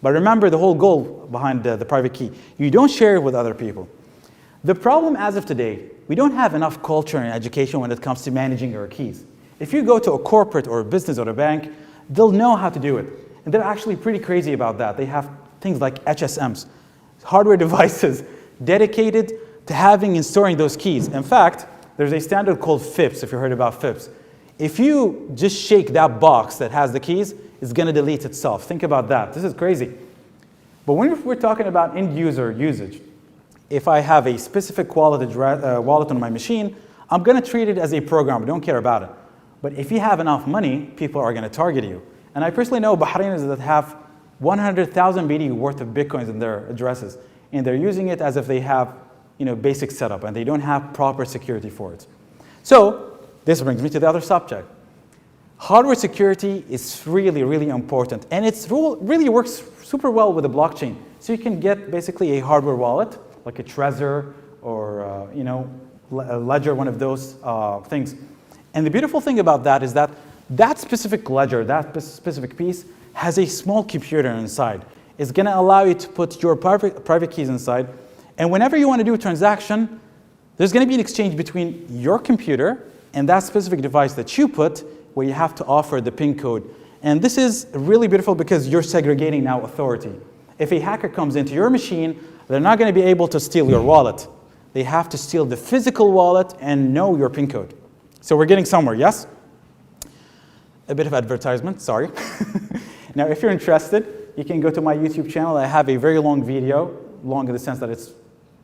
But remember the whole goal behind the private key. You don't share it with other people. The problem as of today, we don't have enough culture and education when it comes to managing our keys. If you go to a corporate or a business or a bank, they'll know how to do it. And they're actually pretty crazy about that. They have things like HSMs, hardware devices, dedicated to having and storing those keys. In fact, there's a standard called FIPS, if you heard about FIPS. If you just shake that box that has the keys, it's going to delete itself. Think about that. This is crazy. But when we're talking about end user usage, if I have a specific wallet on my machine, I'm going to treat it as a program. I don't care about it. But if you have enough money, people are going to target you. And I personally know Bahrainis that have 100,000 BD worth of Bitcoins in their addresses. And they're using it as if they have basic setup, and they don't have proper security for it. So this brings me to the other subject. Hardware security is really, really important. And it really works super well with the blockchain. So you can get basically a hardware wallet, like a Trezor or a Ledger, one of those things. And the beautiful thing about that is that that specific ledger, that specific piece, has a small computer inside. It's going to allow you to put your private keys inside. And whenever you want to do a transaction, there's going to be an exchange between your computer and that specific device that you put, where you have to offer the PIN code. And this is really beautiful because you're segregating now authority. If a hacker comes into your machine, they're not going to be able to steal your wallet. They have to steal the physical wallet and know your PIN code. So we're getting somewhere, yes? A bit of advertisement, sorry. Now, if you're interested, you can go to my YouTube channel. I have a very long video, long in the sense that it's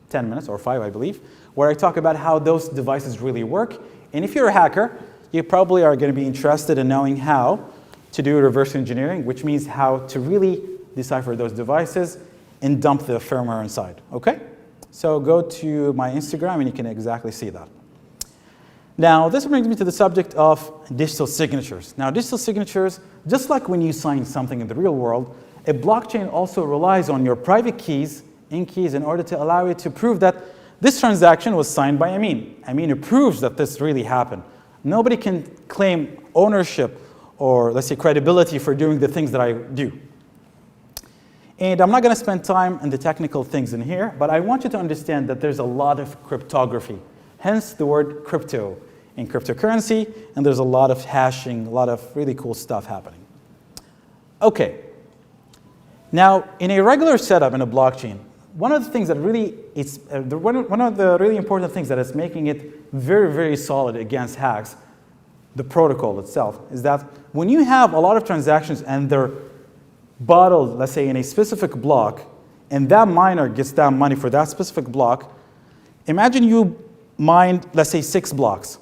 10 minutes or 5, I believe, where I talk about how those devices really work. And if you're a hacker, you probably are going to be interested in knowing how to do reverse engineering, which means how to really decipher those devices and dump the firmware inside, okay? So go to my Instagram and you can exactly see that. Now, this brings me to the subject of digital signatures. Now, digital signatures, just like when you sign something in the real world, a blockchain also relies on your private keys, keys, in order to allow you to prove that this transaction was signed by Ameen. Ameen approves that this really happened. Nobody can claim ownership or, let's say, credibility for doing the things that I do. And I'm not going to spend time on the technical things in here, but I want you to understand that there's a lot of cryptography, hence the word crypto in cryptocurrency, and there's a lot of hashing, a lot of really cool stuff happening. Okay. Now, in a regular setup in a blockchain, one of the things that really one of the really important things that is making it very, very solid against hacks, the protocol itself, is that when you have a lot of transactions and they're bottled, let's say, in a specific block, and that miner gets that money for that specific block, imagine you mined, let's say, 6 blocks.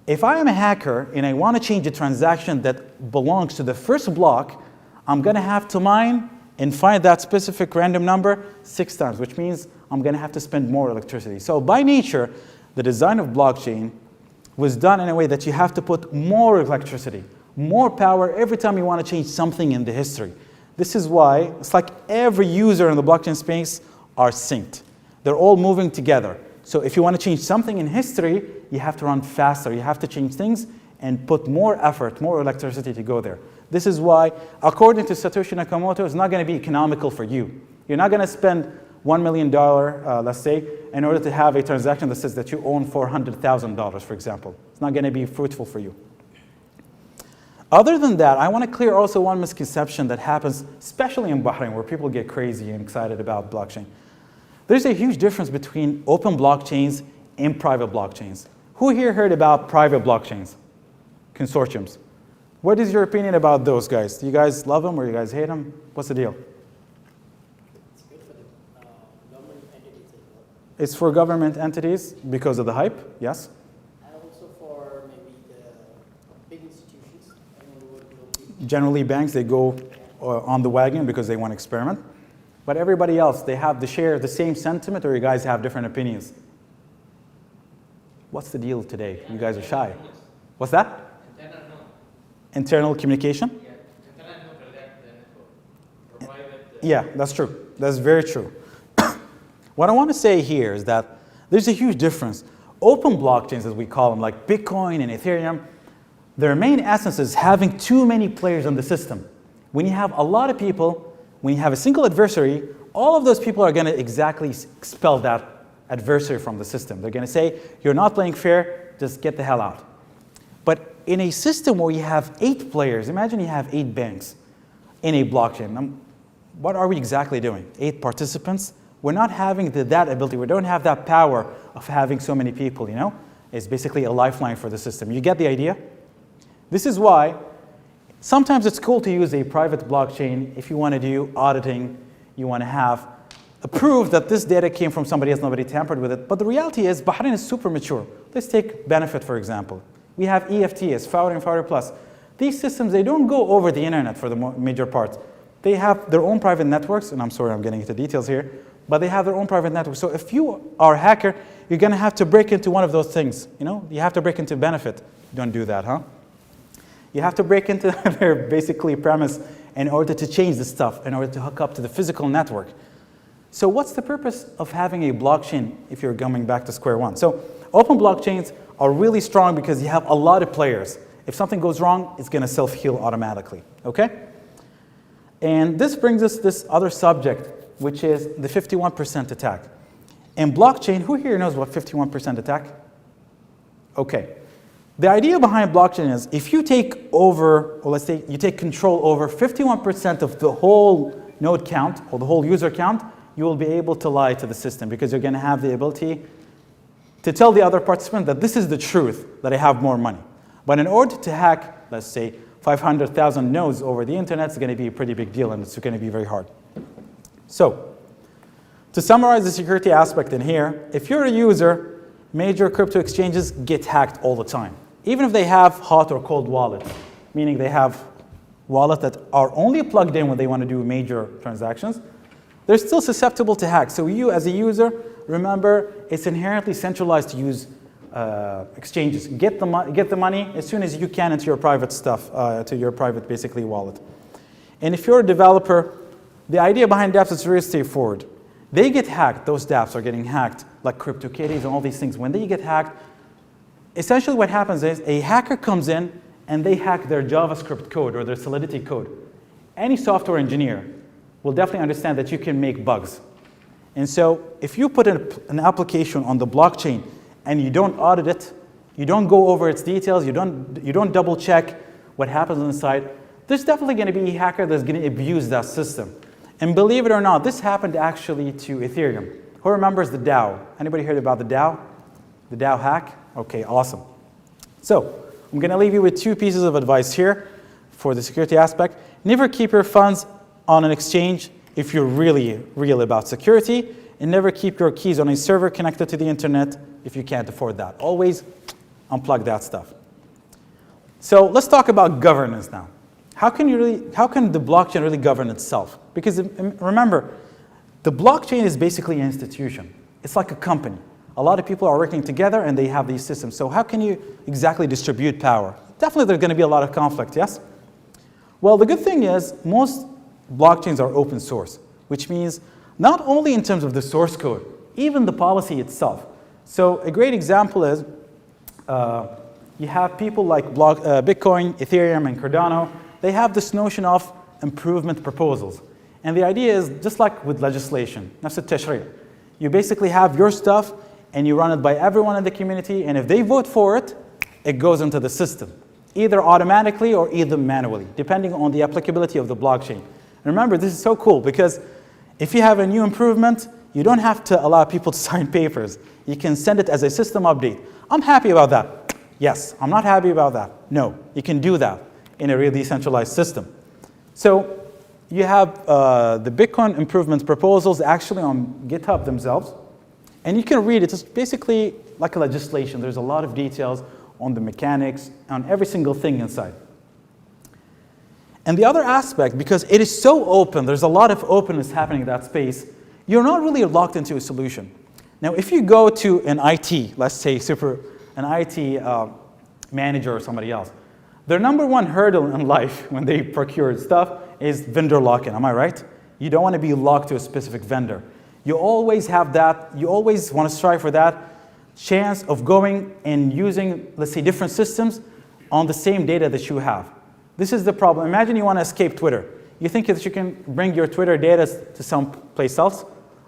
If I am a hacker and I want to change a transaction that belongs to the first block, I'm going to have to mine and find that specific random number 6 times, which means I'm going to have to spend more electricity. So by nature, the design of blockchain was done in a way that you have to put more electricity, more power every time you want to change something in the history. This is why it's like every user in the blockchain space are synced. They're all moving together. So if you want to change something in history, you have to run faster. You have to change things and put more effort, more electricity to go there. This is why, according to Satoshi Nakamoto, it's not going to be economical for you. You're not going to spend $1 million, let's say, in order to have a transaction that says that you own $400,000, for example. It's not going to be fruitful for you. Other than that, I want to clear also one misconception that happens, especially in Bahrain, where people get crazy and excited about blockchain. There's a huge difference between open blockchains and private blockchains. Who here heard about private blockchains? Consortiums. What is your opinion about those guys? Do you guys love them or you guys hate them? What's the deal? It's good for the government entities as well. It's for government entities because of the hype, yes? And also for maybe the big institutions. Generally banks, they go on the wagon because they want to experiment. But everybody else, they share the same sentiment, or you guys have different opinions? What's the deal today? You guys are shy. What's that? Internal communication? Yeah, that's true. That's very true. What I want to say here is that there's a huge difference. Open blockchains, as we call them, like Bitcoin and Ethereum, their main essence is having too many players in the system. When you have a lot of people, when you have a single adversary, all of those people are going to exactly expel that adversary from the system. They're going to say, you're not playing fair, just get the hell out. But in a system where you have 8 players, imagine you have 8 banks in a blockchain. What are we exactly doing? 8 participants? We're not having that ability. We don't have that power of having so many people, you know? It's basically a lifeline for the system. You get the idea? This is why sometimes it's cool to use a private blockchain if you want to do auditing, you want to have a proof that this data came from somebody else, nobody tampered with it. But the reality is Bahrain is super mature. Let's take Benefit, for example. We have EFTs, Founder and Founder Plus. These systems, they don't go over the internet for the major part. They have their own private networks, and I'm sorry I'm getting into details here, but they have their own private networks. So if you are a hacker, you're going to have to break into one of those things. You know, you have to break into Benefit. Don't do that, huh? You have to break into their basically premise in order to change the stuff, in order to hook up to the physical network. So what's the purpose of having a blockchain if you're coming back to square one? So open blockchains are really strong because you have a lot of players. If something goes wrong, it's going to self-heal automatically, okay? And this brings us to this other subject, which is the 51% attack. In blockchain, who here knows what 51% attack? Okay. The idea behind blockchain is if you take over, or let's say you take control over 51% of the whole node count, or the whole user count, you will be able to lie to the system because you're going to have the ability to tell the other participant that this is the truth, that I have more money. But in order to hack, let's say, 500,000 nodes over the internet, it's going to be a pretty big deal, and it's going to be very hard. So, to summarize the security aspect in here, if you're a user, major crypto exchanges get hacked all the time. Even if they have hot or cold wallets, meaning they have wallets that are only plugged in when they want to do major transactions, they're still susceptible to hack. So you, as a user, remember, it's inherently centralized to use exchanges. Get the money as soon as you can into your private stuff, to your private, basically, wallet. And if you're a developer, the idea behind dApps is very straightforward. They get hacked. Those dApps are getting hacked, like CryptoKitties and all these things. When they get hacked, essentially what happens is a hacker comes in and they hack their JavaScript code or their Solidity code. Any software engineer will definitely understand that you can make bugs. And so if you put an application on the blockchain and you don't audit it, you don't go over its details, you don't double check what happens inside, there's definitely going to be a hacker that's going to abuse that system. And believe it or not, this happened actually to Ethereum. Who remembers the DAO? Anybody heard about the DAO? The DAO hack? Okay, awesome. So I'm going to leave you with 2 pieces of advice here for the security aspect. Never keep your funds on an exchange if you're really real about security, and never keep your keys on a server connected to the internet if you can't afford that. Always unplug that stuff. So let's talk about governance now. How can the blockchain really govern itself? Because remember, the blockchain is basically an institution. It's like a company. A lot of people are working together and they have these systems. So how can you exactly distribute power? Definitely there's going to be a lot of conflict, yes? Well, the good thing is most blockchains are open source, which means not only in terms of the source code, even the policy itself. So a great example is you have people like Bitcoin, Ethereum, and Cardano. They have this notion of improvement proposals. And the idea is just like with legislation, نفس التشريع. You basically have your stuff and you run it by everyone in the community, and if they vote for it, it goes into the system, either automatically or either manually, depending on the applicability of the blockchain. And remember, this is so cool because if you have a new improvement, you don't have to allow people to sign papers. You can send it as a system update. I'm happy about that. Yes. I'm not happy about that. No. You can do that in a really decentralized system. So you have the Bitcoin improvement proposals actually on GitHub themselves. And you can read it. It's basically like a legislation. There's a lot of details on the mechanics, on every single thing inside. And the other aspect, because it is so open, there's a lot of openness happening in that space, you're not really locked into a solution. Now, if you go to an IT, let's say an IT manager or somebody else, their number one hurdle in life when they procure stuff is vendor lock-in, am I right? You don't want to be locked to a specific vendor. You always have that, you always want to strive for that chance of going and using, let's say, different systems on the same data that you have. This is the problem. Imagine you want to escape Twitter. You think that you can bring your Twitter data to some place else?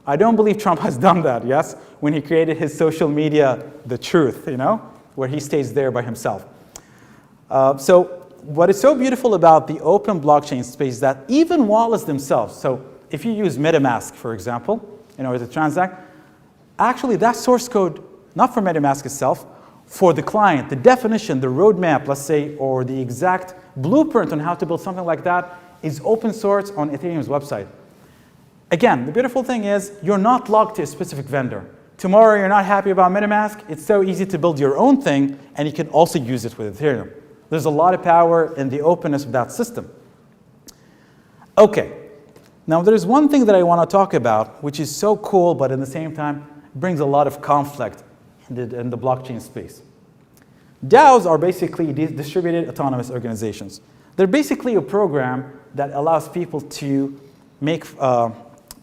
I don't believe Trump has done that, yes, when he created his social media, The Truth, where he stays there by himself. So what is so beautiful about the open blockchain space is that even wallets themselves, so if you use MetaMask, for example, in order to transact, actually that source code, not for MetaMask itself, for the client, the definition, the roadmap, let's say, or the exact blueprint on how to build something like that is open source on Ethereum's website. Again, the beautiful thing is you're not locked to a specific vendor. Tomorrow you're not happy about MetaMask, it's so easy to build your own thing, and you can also use it with Ethereum. There's a lot of power in the openness of that system. Okay, now there's one thing that I want to talk about, which is so cool, but at the same time brings a lot of conflict in the blockchain space. DAOs are basically distributed autonomous organizations. They're basically a program that allows people to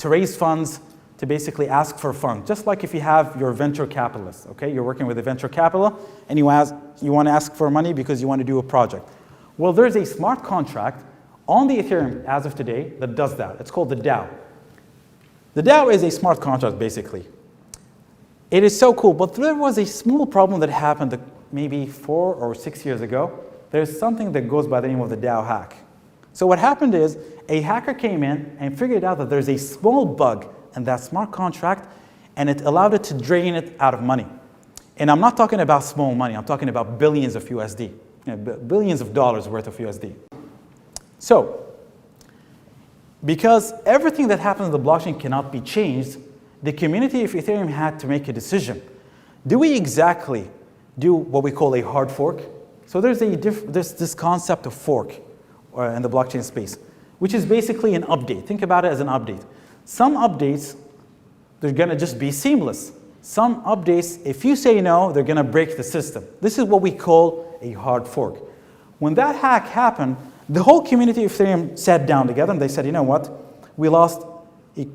raise funds, to basically ask for funds. Just like if you have your venture capitalist, okay? You're working with a venture capital, and you want to ask for money because you want to do a project. Well, there's a smart contract on the Ethereum as of today that does that. It's called the DAO. The DAO is a smart contract, basically. It is so cool, but there was a small problem that happened maybe 4 or 6 years ago. There's something that goes by the name of the DAO hack. So what happened is a hacker came in and figured out that there's a small bug in that smart contract, and it allowed it to drain it out of money. And I'm not talking about small money. I'm talking about billions of USD, billions of dollars worth of USD. So because everything that happens in the blockchain cannot be changed, the community of Ethereum had to make a decision. Do we exactly do what we call a hard fork? So there's this concept of fork in the blockchain space, which is basically an update. Think about it as an update. Some updates, they're going to just be seamless. Some updates, if you say no, they're going to break the system. This is what we call a hard fork. When that hack happened, the whole community of Ethereum sat down together and they said, you know what? We lost a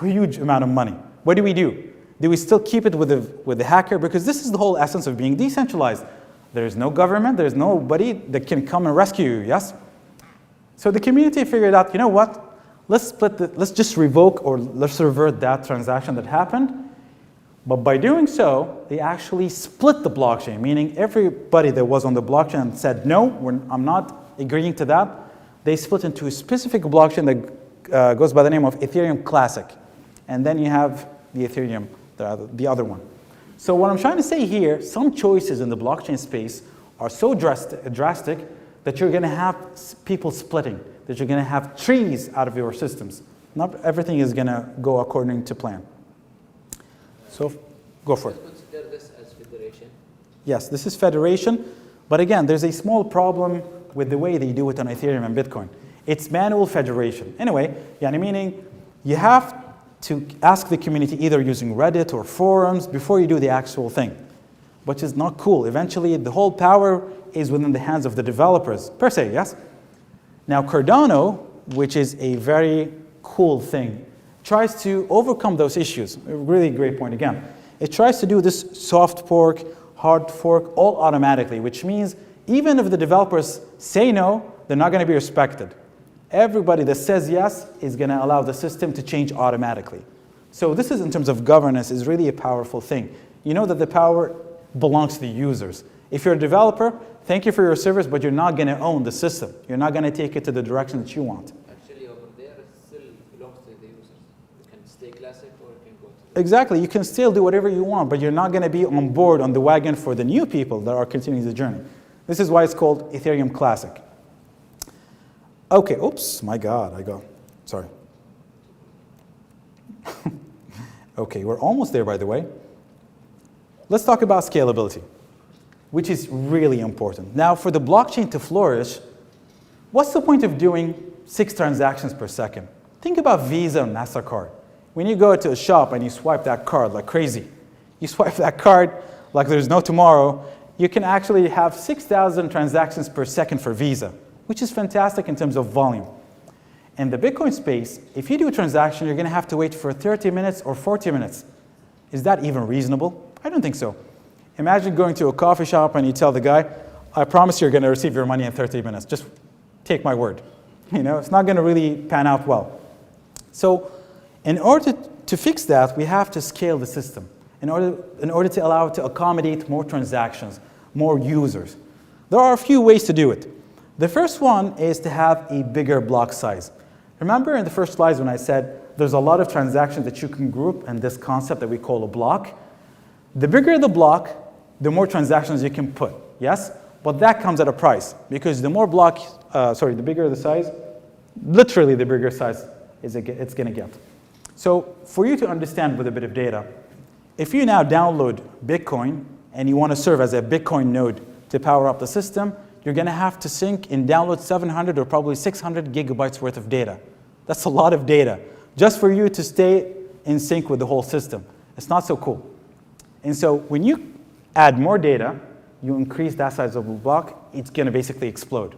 huge amount of money. What do? Do we still keep it with the hacker? Because this is the whole essence of being decentralized. There's no government, there's nobody that can come and rescue you, yes? So the community figured out, you know what? Let's just revoke or let's revert that transaction that happened. But by doing so, they actually split the blockchain, meaning everybody that was on the blockchain said, no, I'm not agreeing to that. They split into a specific blockchain that goes by the name of Ethereum Classic. And then you have the Ethereum, the other one. So what I'm trying to say here, some choices in the blockchain space are so drastic that you're going to have people splitting, that you're going to have trees out of your systems. Not everything is going to go according to plan. So go for it. Consider this as federation? Yes, this is federation. But again, there's a small problem with the way they do it on Ethereum and Bitcoin. It's manual federation. Anyway, meaning you have to ask the community either using Reddit or forums before you do the actual thing, which is not cool. Eventually, the whole power is within the hands of the developers, per se, yes? Now, Cardano, which is a very cool thing, tries to overcome those issues. A really great point again. It tries to do this soft fork, hard fork, all automatically, which means even if the developers say no, they're not going to be respected. Everybody that says yes is going to allow the system to change automatically. So this is, in terms of governance, is really a powerful thing. You know that the power belongs to the users. If you're a developer, thank you for your service, but you're not going to own the system. You're not going to take it to the direction that you want. Actually, over there, it still belongs to the users. You can stay classic or you can go to... Exactly. You can still do whatever you want, but you're not going to be on board on the wagon for the new people that are continuing the journey. This is why it's called Ethereum Classic. Okay, oops, my God, sorry. Okay, we're almost there, by the way. Let's talk about scalability, which is really important. Now, for the blockchain to flourish, what's the point of doing 6 transactions per second? Think about Visa and MasterCard. When you go to a shop and you swipe that card like crazy, you swipe that card like there's no tomorrow, you can actually have 6,000 transactions per second for Visa, which is fantastic in terms of volume. In the Bitcoin space, if you do a transaction, you're going to have to wait for 30 minutes or 40 minutes. Is that even reasonable? I don't think so. Imagine going to a coffee shop and you tell the guy, I promise you're going to receive your money in 30 minutes. Just take my word. It's not going to really pan out well. So in order to fix that, we have to scale the system in order to allow it to accommodate more transactions, more users. There are a few ways to do it. The first one is to have a bigger block size. Remember in the first slides when I said there's a lot of transactions that you can group in this concept that we call a block? The bigger the block, the more transactions you can put, yes? But that comes at a price, because the more the bigger the size, literally the bigger size it's going to get. So for you to understand with a bit of data, if you now download Bitcoin and you want to serve as a Bitcoin node to power up the system, you're going to have to sync and download 700 or probably 600 gigabytes worth of data. That's a lot of data, just for you to stay in sync with the whole system. It's not so cool. And so when you add more data, you increase that size of the block, it's going to basically explode.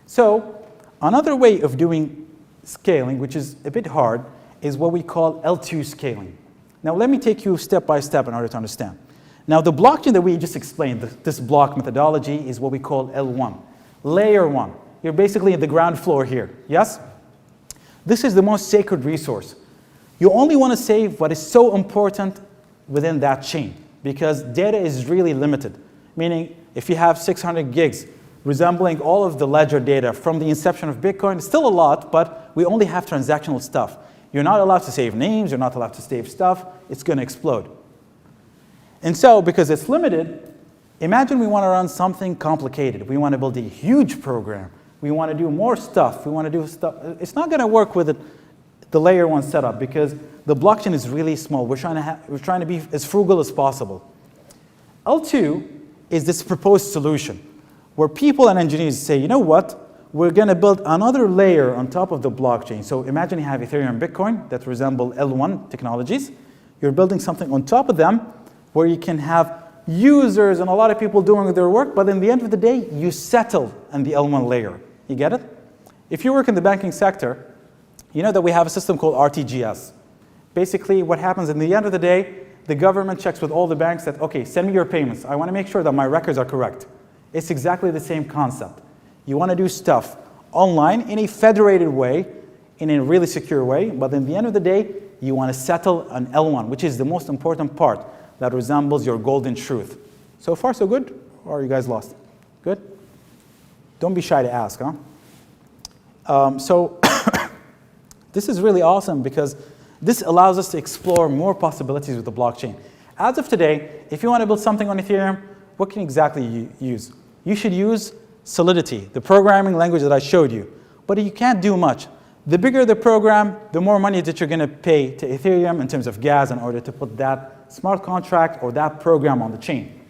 So another way of doing scaling, which is a bit hard, is what we call L2 scaling. Now let me take you step by step in order to understand. Now the blockchain that we just explained, this block methodology, is what we call L1, layer 1. You're basically at the ground floor here, yes? This is the most sacred resource. You only want to save what is so important within that chain, because data is really limited. Meaning, if you have 600 gigs resembling all of the ledger data from the inception of Bitcoin, it's still a lot, but we only have transactional stuff. You're not allowed to save names, you're not allowed to save stuff, it's going to explode. And so, because it's limited, imagine we want to run something complicated. We want to build a huge program. We want to do more stuff. We want to do stuff. It's not going to work with the layer 1 setup, because the blockchain is really small. We're trying to be as frugal as possible. L2 is this proposed solution where people and engineers say, you know what? We're going to build another layer on top of the blockchain. So imagine you have Ethereum and Bitcoin that resemble L1 technologies. You're building something on top of them where you can have users and a lot of people doing their work, but in the end of the day, you settle on the L1 layer. You get it? If you work in the banking sector, you know that we have a system called RTGS. Basically, what happens in the end of the day, the government checks with all the banks that, okay, send me your payments. I want to make sure that my records are correct. It's exactly the same concept. You want to do stuff online in a federated way, in a really secure way, but in the end of the day, you want to settle on L1, which is the most important part that resembles your golden truth. So far, so good? Or are you guys lost? Good? Don't be shy to ask, huh? So this is really awesome because this allows us to explore more possibilities with the blockchain. As of today, if you want to build something on Ethereum, what can exactly you use? You should use Solidity, the programming language that I showed you. But you can't do much. The bigger the program, the more money that you're going to pay to Ethereum in terms of gas in order to put that smart contract or that program on the chain.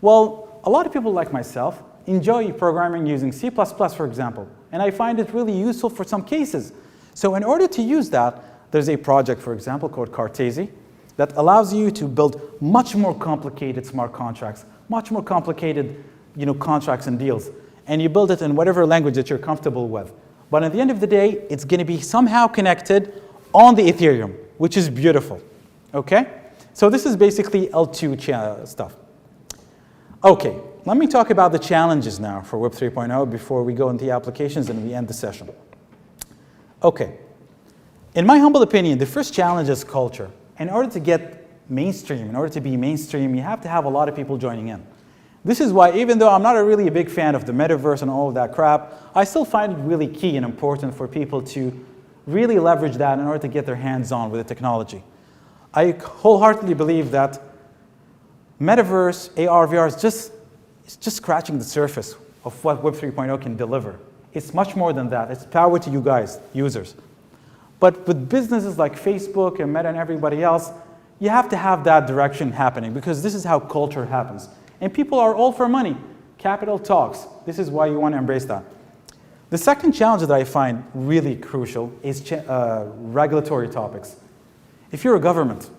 Well, a lot of people like myself enjoy programming using C++, for example, and I find it really useful for some cases. So in order to use that, there's a project, for example, called Cartesi that allows you to build much more complicated smart contracts, much more complicated contracts and deals. And you build it in whatever language that you're comfortable with. But at the end of the day, it's going to be somehow connected on the Ethereum, which is beautiful. Okay? So this is basically L2 stuff. Okay, let me talk about the challenges now for Web 3.0 before we go into the applications and we end the session. Okay. In my humble opinion, the first challenge is culture. In order to get mainstream, in order to be mainstream, you have to have a lot of people joining in. This is why, even though I'm not really a big fan of the Metaverse and all of that crap, I still find it really key and important for people to really leverage that in order to get their hands on with the technology. I wholeheartedly believe that Metaverse, AR, VR is just scratching the surface of what Web 3.0 can deliver. It's much more than that. It's power to you guys, users. But with businesses like Facebook and Meta and everybody else, you have to have that direction happening because this is how culture happens. And people are all for money. Capital talks. This is why you want to embrace that. The second challenge that I find really crucial is regulatory topics. If you're a government,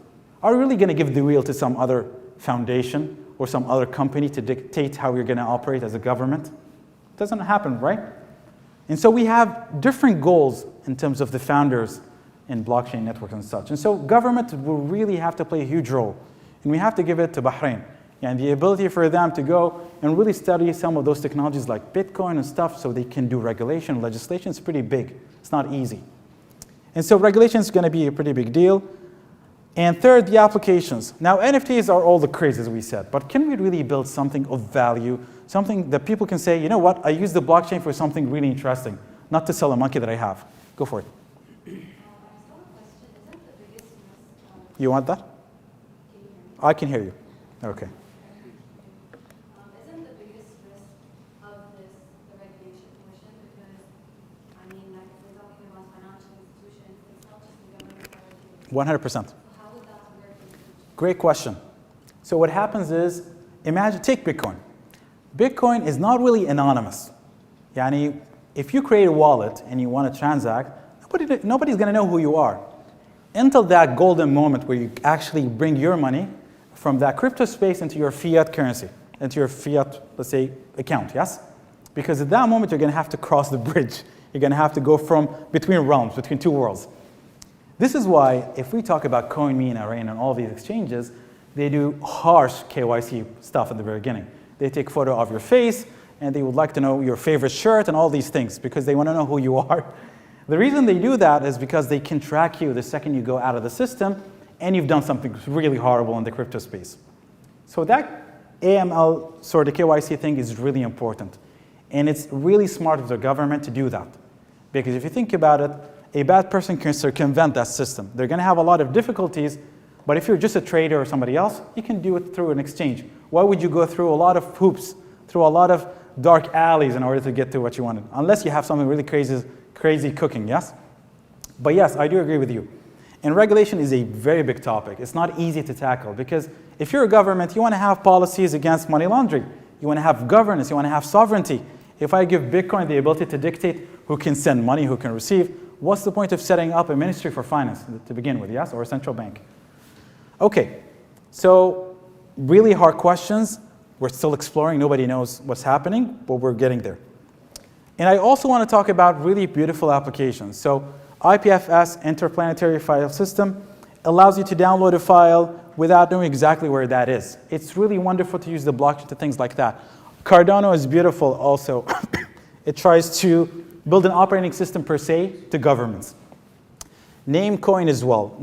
are you really going to give the wheel to some other foundation or some other company to dictate how you're going to operate as a government? It doesn't happen, right? And so we have different goals in terms of the founders in blockchain networks and such. And so government will really have to play a huge role. And we have to give it to Bahrain and the ability for them to go and really study some of those technologies like Bitcoin and stuff so they can do regulation, legislation is pretty big. It's not easy. And so regulation is going to be a pretty big deal. And third, the applications. Now, NFTs are all the craze, as we said, but can we really build something of value, something that people can say, you know what, I use the blockchain for something really interesting, not to sell a monkey that I have. Go for it. You want that? I can hear you. Okay. Isn't the biggest risk of this the regulation portion? Because, I mean, like, if we're talking about financial institutions, it's not just the government. 100%. How would that work in the future? Great question. So what happens is, imagine, take Bitcoin. Bitcoin is not really anonymous. Yani, if you create a wallet and you want to transact, nobody's going to know who you are. Until that golden moment where you actually bring your money from that crypto space into your fiat currency, into your fiat, let's say, account, yes? Because at that moment, you're going to have to cross the bridge. You're going to have to go from between realms, between two worlds. This is why, if we talk about CoinMe and Arraign and all these exchanges, they do harsh KYC stuff at the very beginning. They take a photo of your face, and they would like to know your favorite shirt and all these things because they want to know who you are. The reason they do that is because they can track you the second you go out of the system and you've done something really horrible in the crypto space. So that AML sort of KYC thing is really important. And it's really smart of the government to do that. Because if you think about it, a bad person can circumvent that system. They're going to have a lot of difficulties, but if you're just a trader or somebody else, you can do it through an exchange. Why would you go through a lot of hoops, through a lot of dark alleys in order to get to what you wanted? Unless you have something really crazy cooking, yes? But yes, I do agree with you. And regulation is a very big topic. It's not easy to tackle because if you're a government, you want to have policies against money laundering. You want to have governance. You want to have sovereignty. If I give Bitcoin the ability to dictate who can send money, who can receive, what's the point of setting up a ministry for finance to begin with, yes? Or a central bank? Okay, so really hard questions. We're still exploring. Nobody knows what's happening, but we're getting there. And I also want to talk about really beautiful applications. So IPFS, Interplanetary File System, allows you to download a file without knowing exactly where that is. It's really wonderful to use the blockchain to things like that. Cardano is beautiful also. It tries to build an operating system per se to governments. Namecoin as well.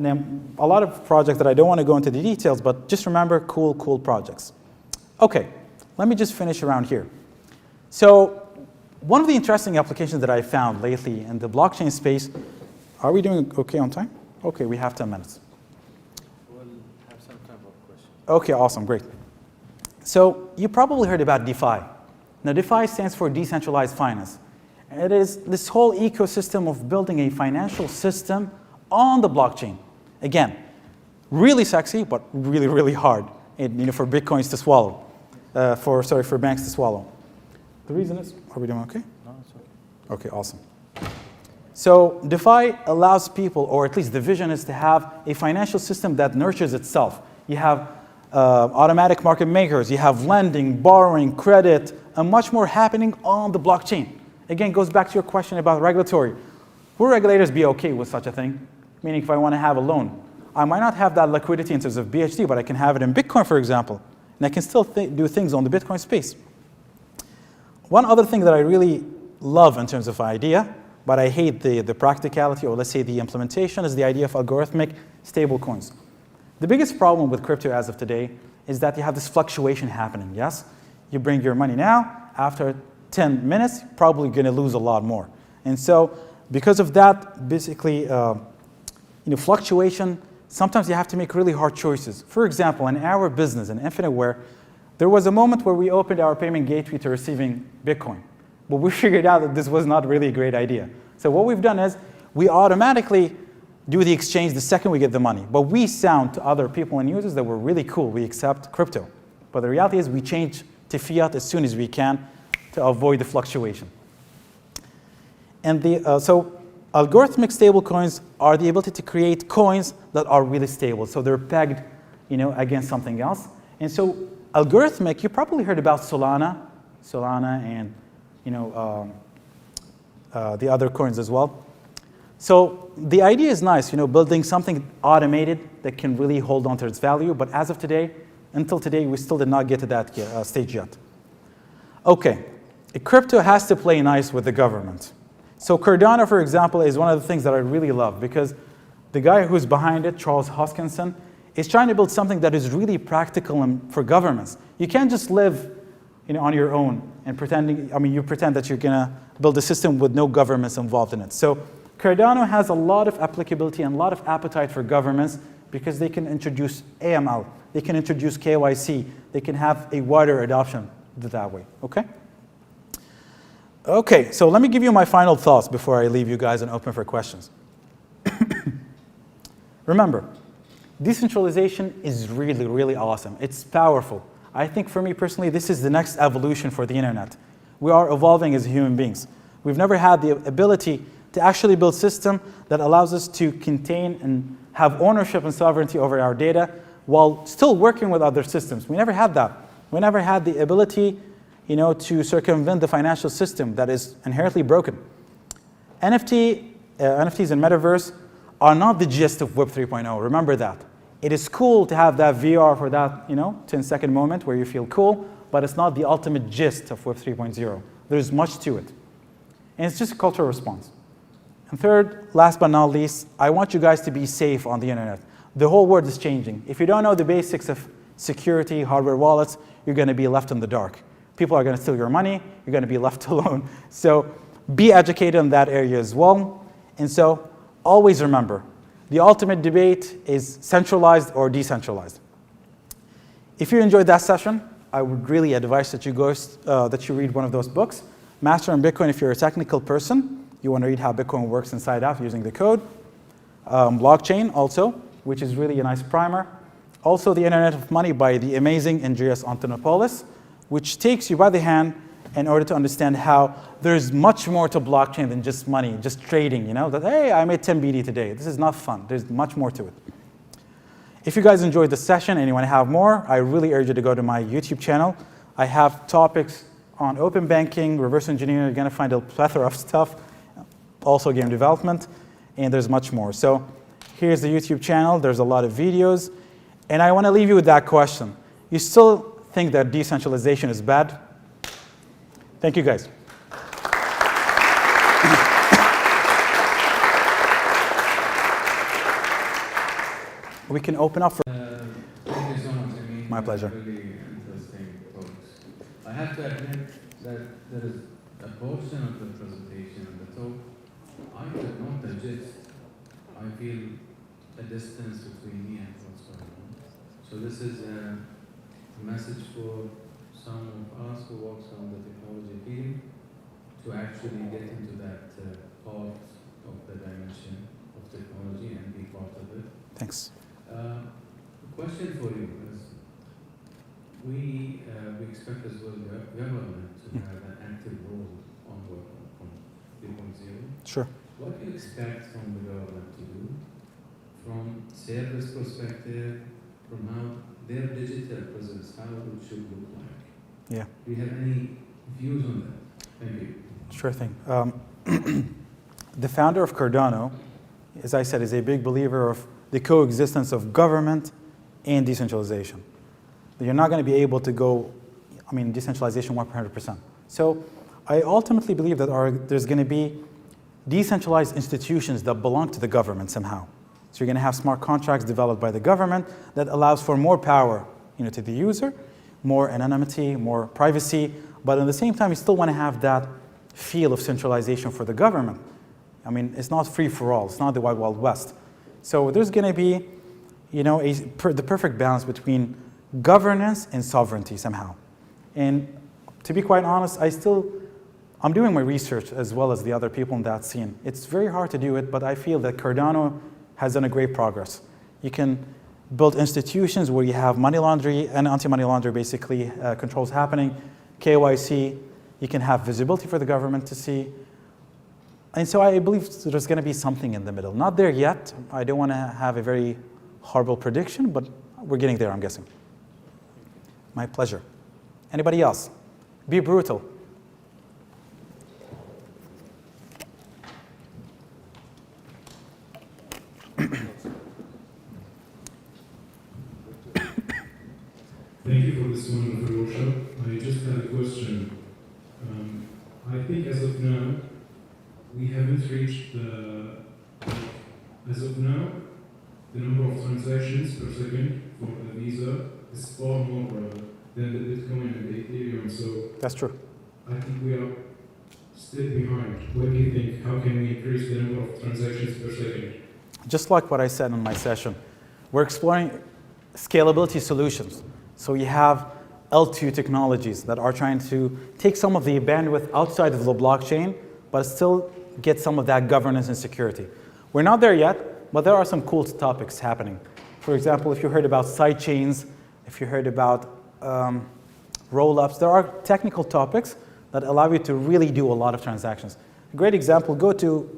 A lot of projects that I don't want to go into the details, but just remember cool projects. Okay, let me just finish around here. So one of the interesting applications that I found lately in the blockchain space, are we doing okay on time? Okay, we have 10 minutes. We'll have some time for questions. Okay, awesome, great. So you probably heard about DeFi. Now DeFi stands for decentralized finance. It is this whole ecosystem of building a financial system on the blockchain. Again, really sexy, but really hard for Bitcoins to swallow, for banks to swallow. The reason is, are we doing okay? No, it's okay. Okay, awesome. So DeFi allows people, or at least the vision is to have a financial system that nurtures itself. You have automatic market makers, you have lending, borrowing, credit, and much more happening on the blockchain. Again, goes back to your question about regulatory. Will regulators be okay with such a thing? Meaning if I want to have a loan, I might not have that liquidity in terms of BHD, but I can have it in Bitcoin, for example. And I can still do things on the Bitcoin space. One other thing that I really love in terms of idea, but I hate the practicality, or let's say the implementation, is the idea of algorithmic stablecoins. The biggest problem with crypto as of today is that you have this fluctuation happening, yes? You bring your money now, after 10 minutes, you're probably going to lose a lot more. And so because of that, basically, fluctuation, sometimes you have to make really hard choices. For example, in our business, in INFINITEWARE, there was a moment where we opened our payment gateway to receiving Bitcoin. But we figured out that this was not really a great idea. So what we've done is we automatically do the exchange the second we get the money. But we sound to other people and users that we're really cool. We accept crypto. But the reality is we change to fiat as soon as we can to avoid the fluctuation. And so algorithmic stablecoins are the ability to create coins that are really stable. So they're pegged against something else. And so algorithmic, you probably heard about Solana and the other coins as well. So the idea is nice, building something automated that can really hold on to its value. But as of today, Until today, we still did not get to that stage yet. Okay, crypto has to play nice with the government. So Cardano, for example, is one of the things that I really love because the guy who's behind it, Charles Hoskinson, is trying to build something that is really practical and for governments. You can't just live on your own and you pretend that you're gonna build a system with no governments involved in it. So Cardano has a lot of applicability and a lot of appetite for governments because they can introduce AML, they can introduce KYC, they can have a wider adoption that way, okay? Okay, so let me give you my final thoughts before I leave you guys and open for questions. Remember, decentralization is really, really awesome. It's powerful. I think for me personally, this is the next evolution for the internet. We are evolving as human beings. We've never had the ability to actually build a system that allows us to contain and have ownership and sovereignty over our data while still working with other systems. We never had that. We never had the ability to circumvent the financial system that is inherently broken. NFTs and Metaverse are not the gist of Web 3.0. Remember that. It is cool to have that VR for that 10-second moment where you feel cool, but it's not the ultimate gist of Web 3.0. There's much to it. And it's just a cultural response. And third, last but not least, I want you guys to be safe on the internet. The whole world is changing. If you don't know the basics of security, hardware wallets, you're going to be left in the dark. People are going to steal your money. You're going to be left alone. So be educated in that area as well. And so always remember, the ultimate debate is centralized or decentralized. If you enjoyed that session, I would really advise that you read one of those books. Master on Bitcoin if you're a technical person. You want to read how Bitcoin works inside out using the code. Blockchain also, which is really a nice primer. Also, The Internet of Money by the amazing Andreas Antonopoulos, which takes you by the hand in order to understand how there's much more to blockchain than just money, just trading, that, hey, I made 10 BD today. This is not fun. There's much more to it. If you guys enjoyed the session and you want to have more, I really urge you to go to my YouTube channel. I have topics on open banking, reverse engineering. You're going to find a plethora of stuff, also game development, and there's much more. So here's the YouTube channel. There's a lot of videos. And I want to leave you with that question. You still think that decentralization is bad? Thank you, guys. We can open up for... Thank you so much, Ameen. My pleasure. Really interesting talks. I have to admit that there is a portion of the presentation and the talk I could not digest. I feel a distance between me and what's going on. So this is a message for some of us who works on the technology field to actually get into that part of the dimension of technology and be part of it. Thanks. Question for you is, we expect as well the government to have an active role on 3.0. Sure. What do you expect from the government to do from service perspective, from how their digital presence, how it should look like? Yeah. Do you have any views on that? Thank you. Sure thing. The founder of Cardano, as I said, is a big believer of the coexistence of government and decentralization. You're not going to be able to go, decentralization 100%. So I ultimately believe that there's going to be decentralized institutions that belong to the government somehow. So you're going to have smart contracts developed by the government that allows for more power to the user, more anonymity, more privacy, but at the same time, you still want to have that feel of centralization for the government. It's not free for all. It's not the Wild Wild West. So there's going to be, the perfect balance between governance and sovereignty somehow. And to be quite honest, I'm doing my research as well as the other people in that scene. It's very hard to do it, but I feel that Cardano has done a great progress. You can build institutions where you have money laundering and anti-money laundering basically controls happening, KYC, you can have visibility for the government to see. And so I believe there's going to be something in the middle. Not there yet. I don't want to have a very horrible prediction, but we're getting there, I'm guessing. My pleasure. Anybody else? Be brutal. Thank you for this wonderful workshop. I just had a question. I think as of now, we haven't reached as of now, the number of transactions per second for the Visa is far more than the Bitcoin and the Ethereum. So That's true. I think we are still behind. What do you think? How can we increase the number of transactions per second? Just like what I said in my session, we're exploring scalability solutions. So you have L2 technologies that are trying to take some of the bandwidth outside of the blockchain, but still get some of that governance and security. We're not there yet, but there are some cool topics happening. For example, if you heard about sidechains, if you heard about roll-ups, there are technical topics that allow you to really do a lot of transactions. A great example, go to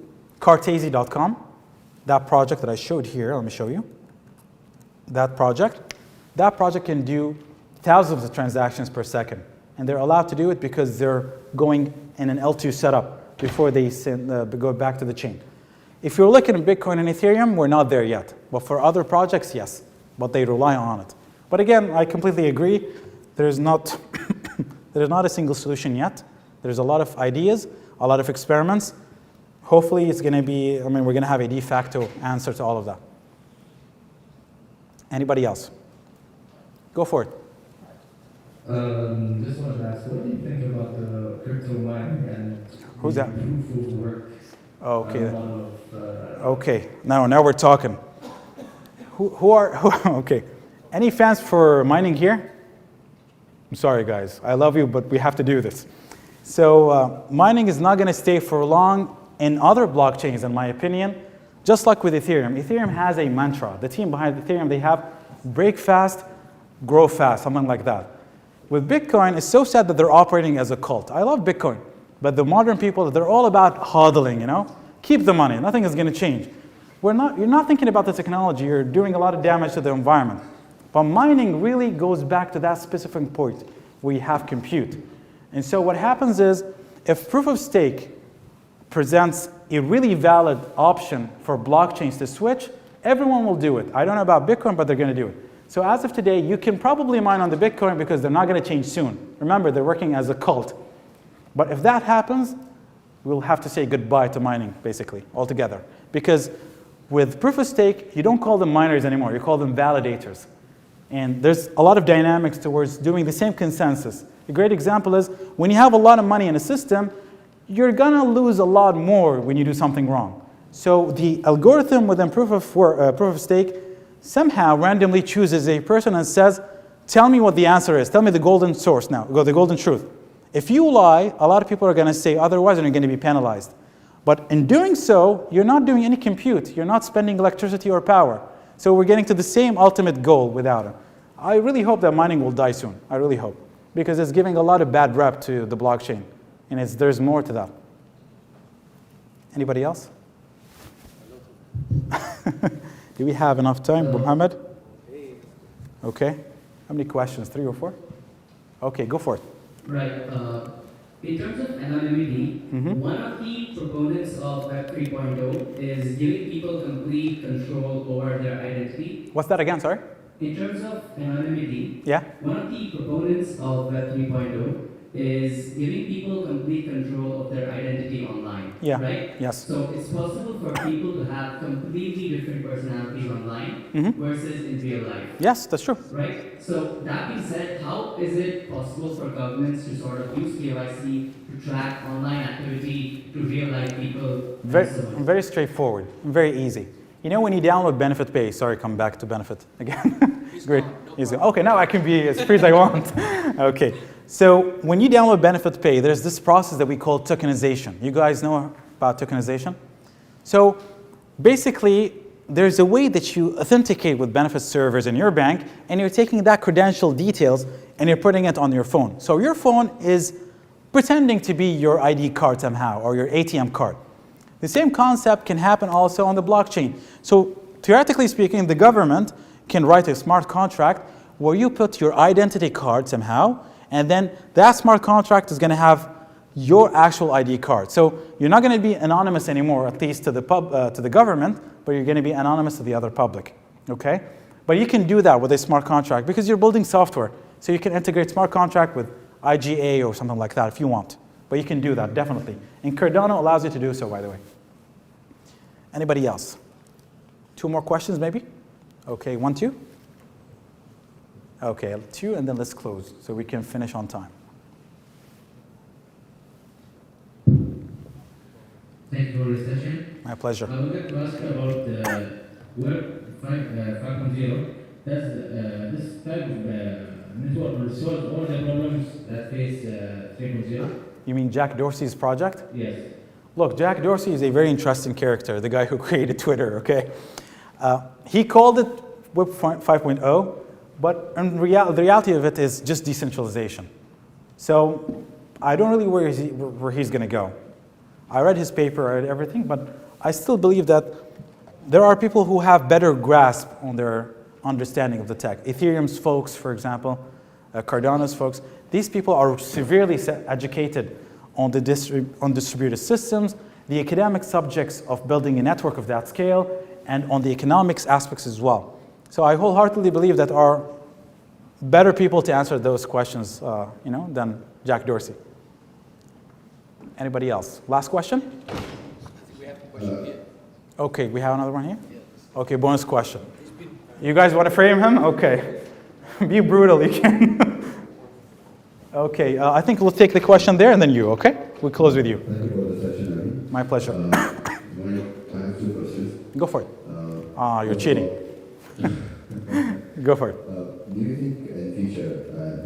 cartesi.com, that project that I showed here, let me show you. That project can do thousands of transactions per second. And they're allowed to do it because they're going in an L2 setup before they go back to the chain. If you're looking at Bitcoin and Ethereum, we're not there yet. But for other projects, yes, but they rely on it. But again, I completely agree. There's not a single solution yet. There's a lot of ideas, a lot of experiments. Hopefully it's going to be, we're going to have a de facto answer to all of that. Anybody else? Go for it. Just wanted to ask, what do you think about the crypto mining and Who's that? proof of work? Okay. A lot of, Okay. Now we're talking. Okay. Any fans for mining here? I'm sorry, guys. I love you, but we have to do this. So mining is not going to stay for long in other blockchains, in my opinion. Just like with Ethereum. Ethereum has a mantra. The team behind Ethereum, they have break fast, grow fast, something like that. With Bitcoin, it's so sad that they're operating as a cult. I love Bitcoin, but the modern people, they're all about hodling, Keep the money, nothing is going to change. You're not thinking about the technology, you're doing a lot of damage to the environment. But mining really goes back to that specific point where you have compute. And so what happens is, if proof of stake presents a really valid option for blockchains to switch, everyone will do it. I don't know about Bitcoin, but they're going to do it. So as of today, you can probably mine on the Bitcoin because they're not going to change soon. Remember, they're working as a cult. But if that happens, we'll have to say goodbye to mining, basically, altogether. Because with proof of stake, you don't call them miners anymore. You call them validators. And there's a lot of dynamics towards doing the same consensus. A great example is when you have a lot of money in a system, you're going to lose a lot more when you do something wrong. So the algorithm within proof of stake somehow randomly chooses a person and says, tell me what the answer is. Tell me the golden source now, the golden truth. If you lie, a lot of people are going to say otherwise and you're going to be penalized. But in doing so, you're not doing any compute. You're not spending electricity or power. So we're getting to the same ultimate goal without it. I really hope that mining will die soon. I really hope. Because it's giving a lot of bad rep to the blockchain. And there's more to that. Anybody else? Do we have enough time, Muhammad? Okay. How many questions? 3 or 4? Okay, go for it. Right. In terms of anonymity, Mm-hmm. one of the proponents of Web 3.0 is giving people complete control over their identity. What's that again, sorry? In terms of anonymity, Yeah? one of the proponents of Web 3.0 is giving people complete control of their identity online. Yeah. Right? Yes. So it's possible for people to have completely different personalities online Mm-hmm. versus in real life. Yes, that's true. Right? So that being said, how is it possible for governments to sort of use KYC to track online activity to real life people? Very, and so on? very straightforward, very easy. When you download Benefit Pay, sorry, come back to Benefit again. Great. Easy. Okay, now I can be as free as I want. Okay. So when you download Benefit Pay, there's this process that we call tokenization. You guys know about tokenization? So basically, there's a way that you authenticate with benefit servers in your bank, and you're taking that credential details and you're putting it on your phone. So your phone is pretending to be your ID card somehow, or your ATM card. The same concept can happen also on the blockchain. So theoretically speaking, the government can write a smart contract where you put your identity card somehow, and then that smart contract is going to have your actual ID card. So you're not going to be anonymous anymore, at least to the government, but you're going to be anonymous to the other public. Okay? But you can do that with a smart contract because you're building software. So you can integrate smart contract with IGA or something like that if you want. But you can do that, definitely. And Cardano allows you to do so, by the way. Anybody else? 2 more questions, maybe? Okay, 1, 2? Okay, 2, and then let's close so we can finish on time. Thank you for the session. My pleasure. I would like to ask about the Web 5.0. Does this type of network resolve all the problems that face 3.0? You mean Jack Dorsey's project? Yes. Look, Jack Dorsey is a very interesting character, the guy who created Twitter, okay? He called it Web 5.0, but the reality of it is just decentralization. So I don't really where he's going to go. I read his paper, I read everything, but I still believe that there are people who have better grasp on their understanding of the tech. Ethereum's folks, for example, Cardano's folks, these people are severely educated on distributed systems, the academic subjects of building a network of that scale, and on the economics aspects as well. So I wholeheartedly believe that are better people to answer those questions than Jack Dorsey. Anybody else? Last question? I think we have a question here. Okay, we have another one here? Okay, bonus question. You guys want to frame him? Okay. Be brutal, you can. Okay, I think we'll take the question there and then you, okay? We'll close with you. Thank you for the session, Ameen. My pleasure. I have 2 questions. Go for it. You're cheating. Go for it. Do you think in future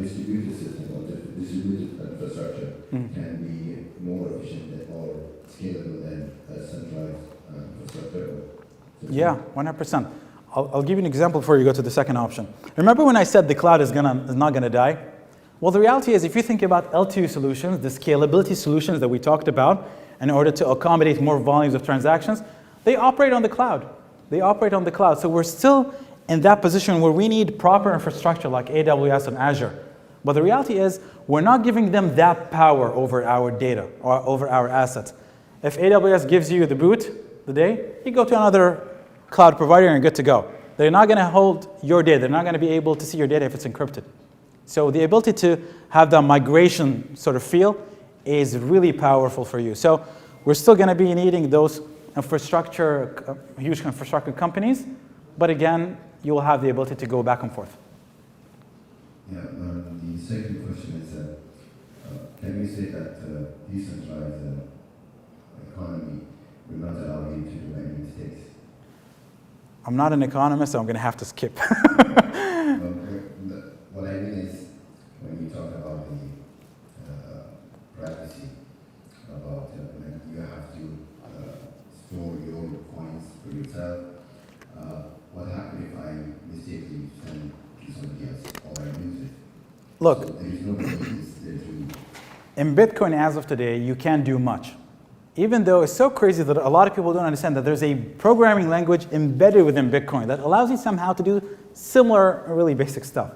distributed system or distributed infrastructure can be more efficient or scalable than centralized infrastructure? Yeah, 100%. I'll give you an example before you go to the second option. Remember when I said the cloud is not gonna die? Well, the reality is if you think about L2 solutions, the scalability solutions that we talked about, in order to accommodate more volumes of transactions, they operate on the cloud. They operate on the cloud. So we're still in that position where we need proper infrastructure like AWS and Azure. But the reality is we're not giving them that power over our data or over our assets. If AWS gives you the boot the day, you go to another cloud provider and you're good to go. They're not going to hold your data. They're not going to be able to see your data if it's encrypted. So the ability to have the migration sort of feel is really powerful for you. So we're still going to be needing those infrastructure, huge infrastructure companies, but again, you will have the ability to go back and forth. Yeah, the second question is, can we say that decentralized economy will not allow you to do any mistakes? I'm not an economist, so I'm going to have to skip. What I mean is, when you talk about the privacy, about when you have to store your coins for yourself, what happens if I mistakenly send to somebody else or I lose it? Look, So there is nobody there to... in Bitcoin as of today, you can't do much. Even though it's so crazy that a lot of people don't understand that there's a programming language embedded within Bitcoin that allows you somehow to do similar, really basic stuff.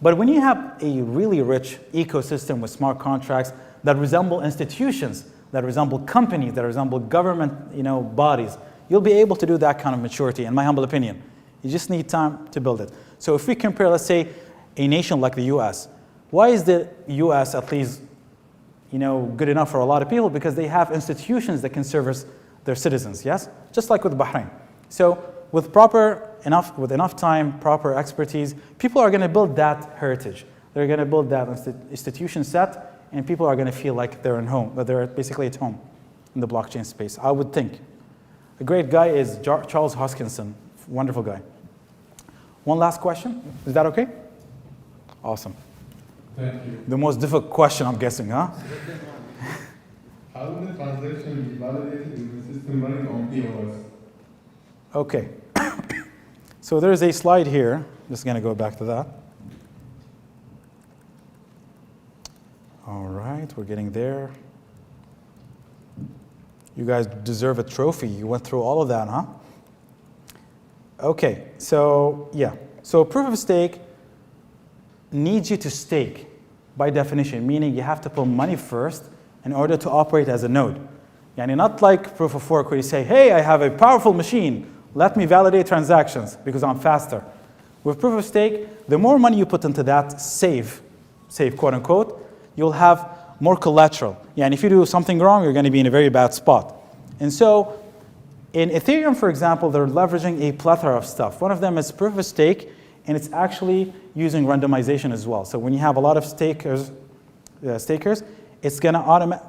But when you have a really rich ecosystem with smart contracts that resemble institutions, that resemble companies, that resemble government bodies, you'll be able to do that kind of maturity, in my humble opinion. You just need time to build it. So if we compare, let's say, a nation like the US, why is the US at least good enough for a lot of people? Because they have institutions that can service their citizens, yes? Just like with Bahrain. So with enough time, proper expertise, people are going to build that heritage. They're going to build that institution set, and people are going to feel like they're they're basically at home in the blockchain space, I would think. A great guy is Charles Hoskinson, wonderful guy. One last question, is that okay? Awesome. Thank you. The most difficult question, I'm guessing, huh? How will the transaction be validated with the system running on POS? Okay. So there's a slide here. Just going to go back to that. All right, we're getting there. You guys deserve a trophy. You went through all of that, huh? Okay, so yeah. So proof of stake needs you to stake by definition, meaning you have to put money first in order to operate as a node. Yani not like proof of work where you say, hey, I have a powerful machine. Let me validate transactions because I'm faster. With proof of stake, the more money you put into that safe quote unquote, you'll have more collateral. Yeah, and if you do something wrong, you're going to be in a very bad spot. And so in Ethereum, for example, they're leveraging a plethora of stuff. One of them is proof of stake, and it's actually using randomization as well. So when you have a lot of stakers, it's going to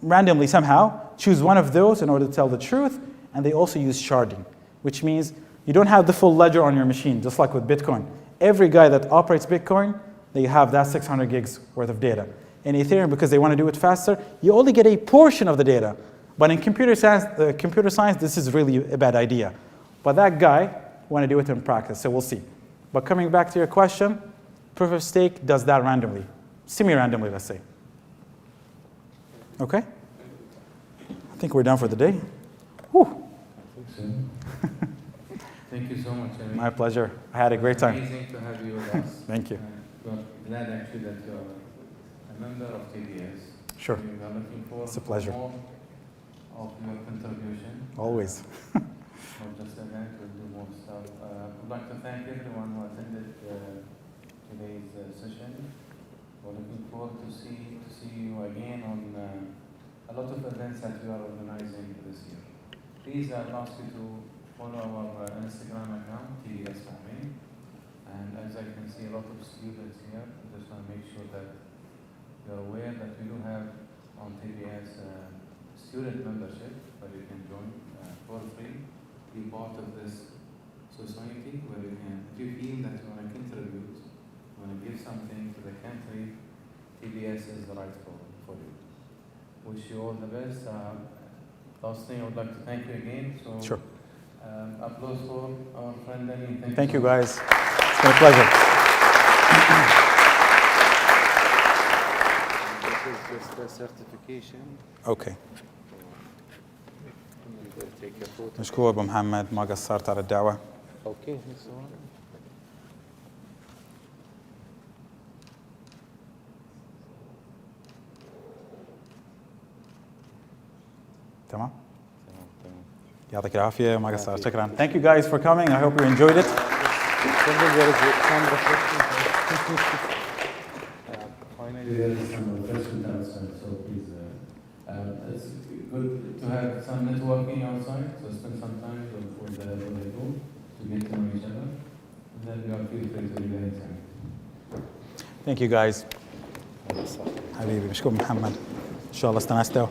randomly somehow choose one of those in order to tell the truth, and they also use sharding, which means you don't have the full ledger on your machine, just like with Bitcoin. Every guy that operates Bitcoin, they have that 600 gigs worth of data. In Ethereum, because they want to do it faster, you only get a portion of the data. But in computer science, this is really a bad idea. But that guy want to do it in practice, so we'll see. But coming back to your question, proof of stake does that randomly, semi-randomly, let's say. Okay? I think we're done for the day. Whew. I think so. Thank you so much, Ameen. My pleasure. I had a great time. Amazing to have you with us. Thank you. We're glad actually that you're a member of TBS. Sure. We are looking forward It's a pleasure. to more of your contribution. Always. Not just event, we'll do more stuff. I'd like to thank everyone who attended today's session. We're looking forward to see you again on a lot of events that we are organizing this year. Please, I'd ask you to follow our Instagram account, TBS Ameen. And as I can see a lot of students here, I just want to make sure that you're aware that we do have on TBS student membership, where you can join for free, be part of this society where you can, if you feel that you want to contribute, you want to give something to the country, TBS is the right for you. Wish you all the best. Last thing, I would like to thank you again. So, Sure. Applause for our friend Ameen. Thank you, guys. It's been a pleasure. This is just a certification. Okay. We'll take a photo. مشكور أبو محمد ما قصرت على الدعوة. Okay, this one. تمام. تمام. يعطيك العافية ما قصرت. شكرا. Thank you guys for coming. I hope you enjoyed it. Finally, there is some refreshment outside, so please, it's good to have some networking outside, so spend some time with the group to get to know each other, and then you are feel free to leave anytime. Thank you guys. حبيبي مشكور محمد. إن شاء الله استانستوا.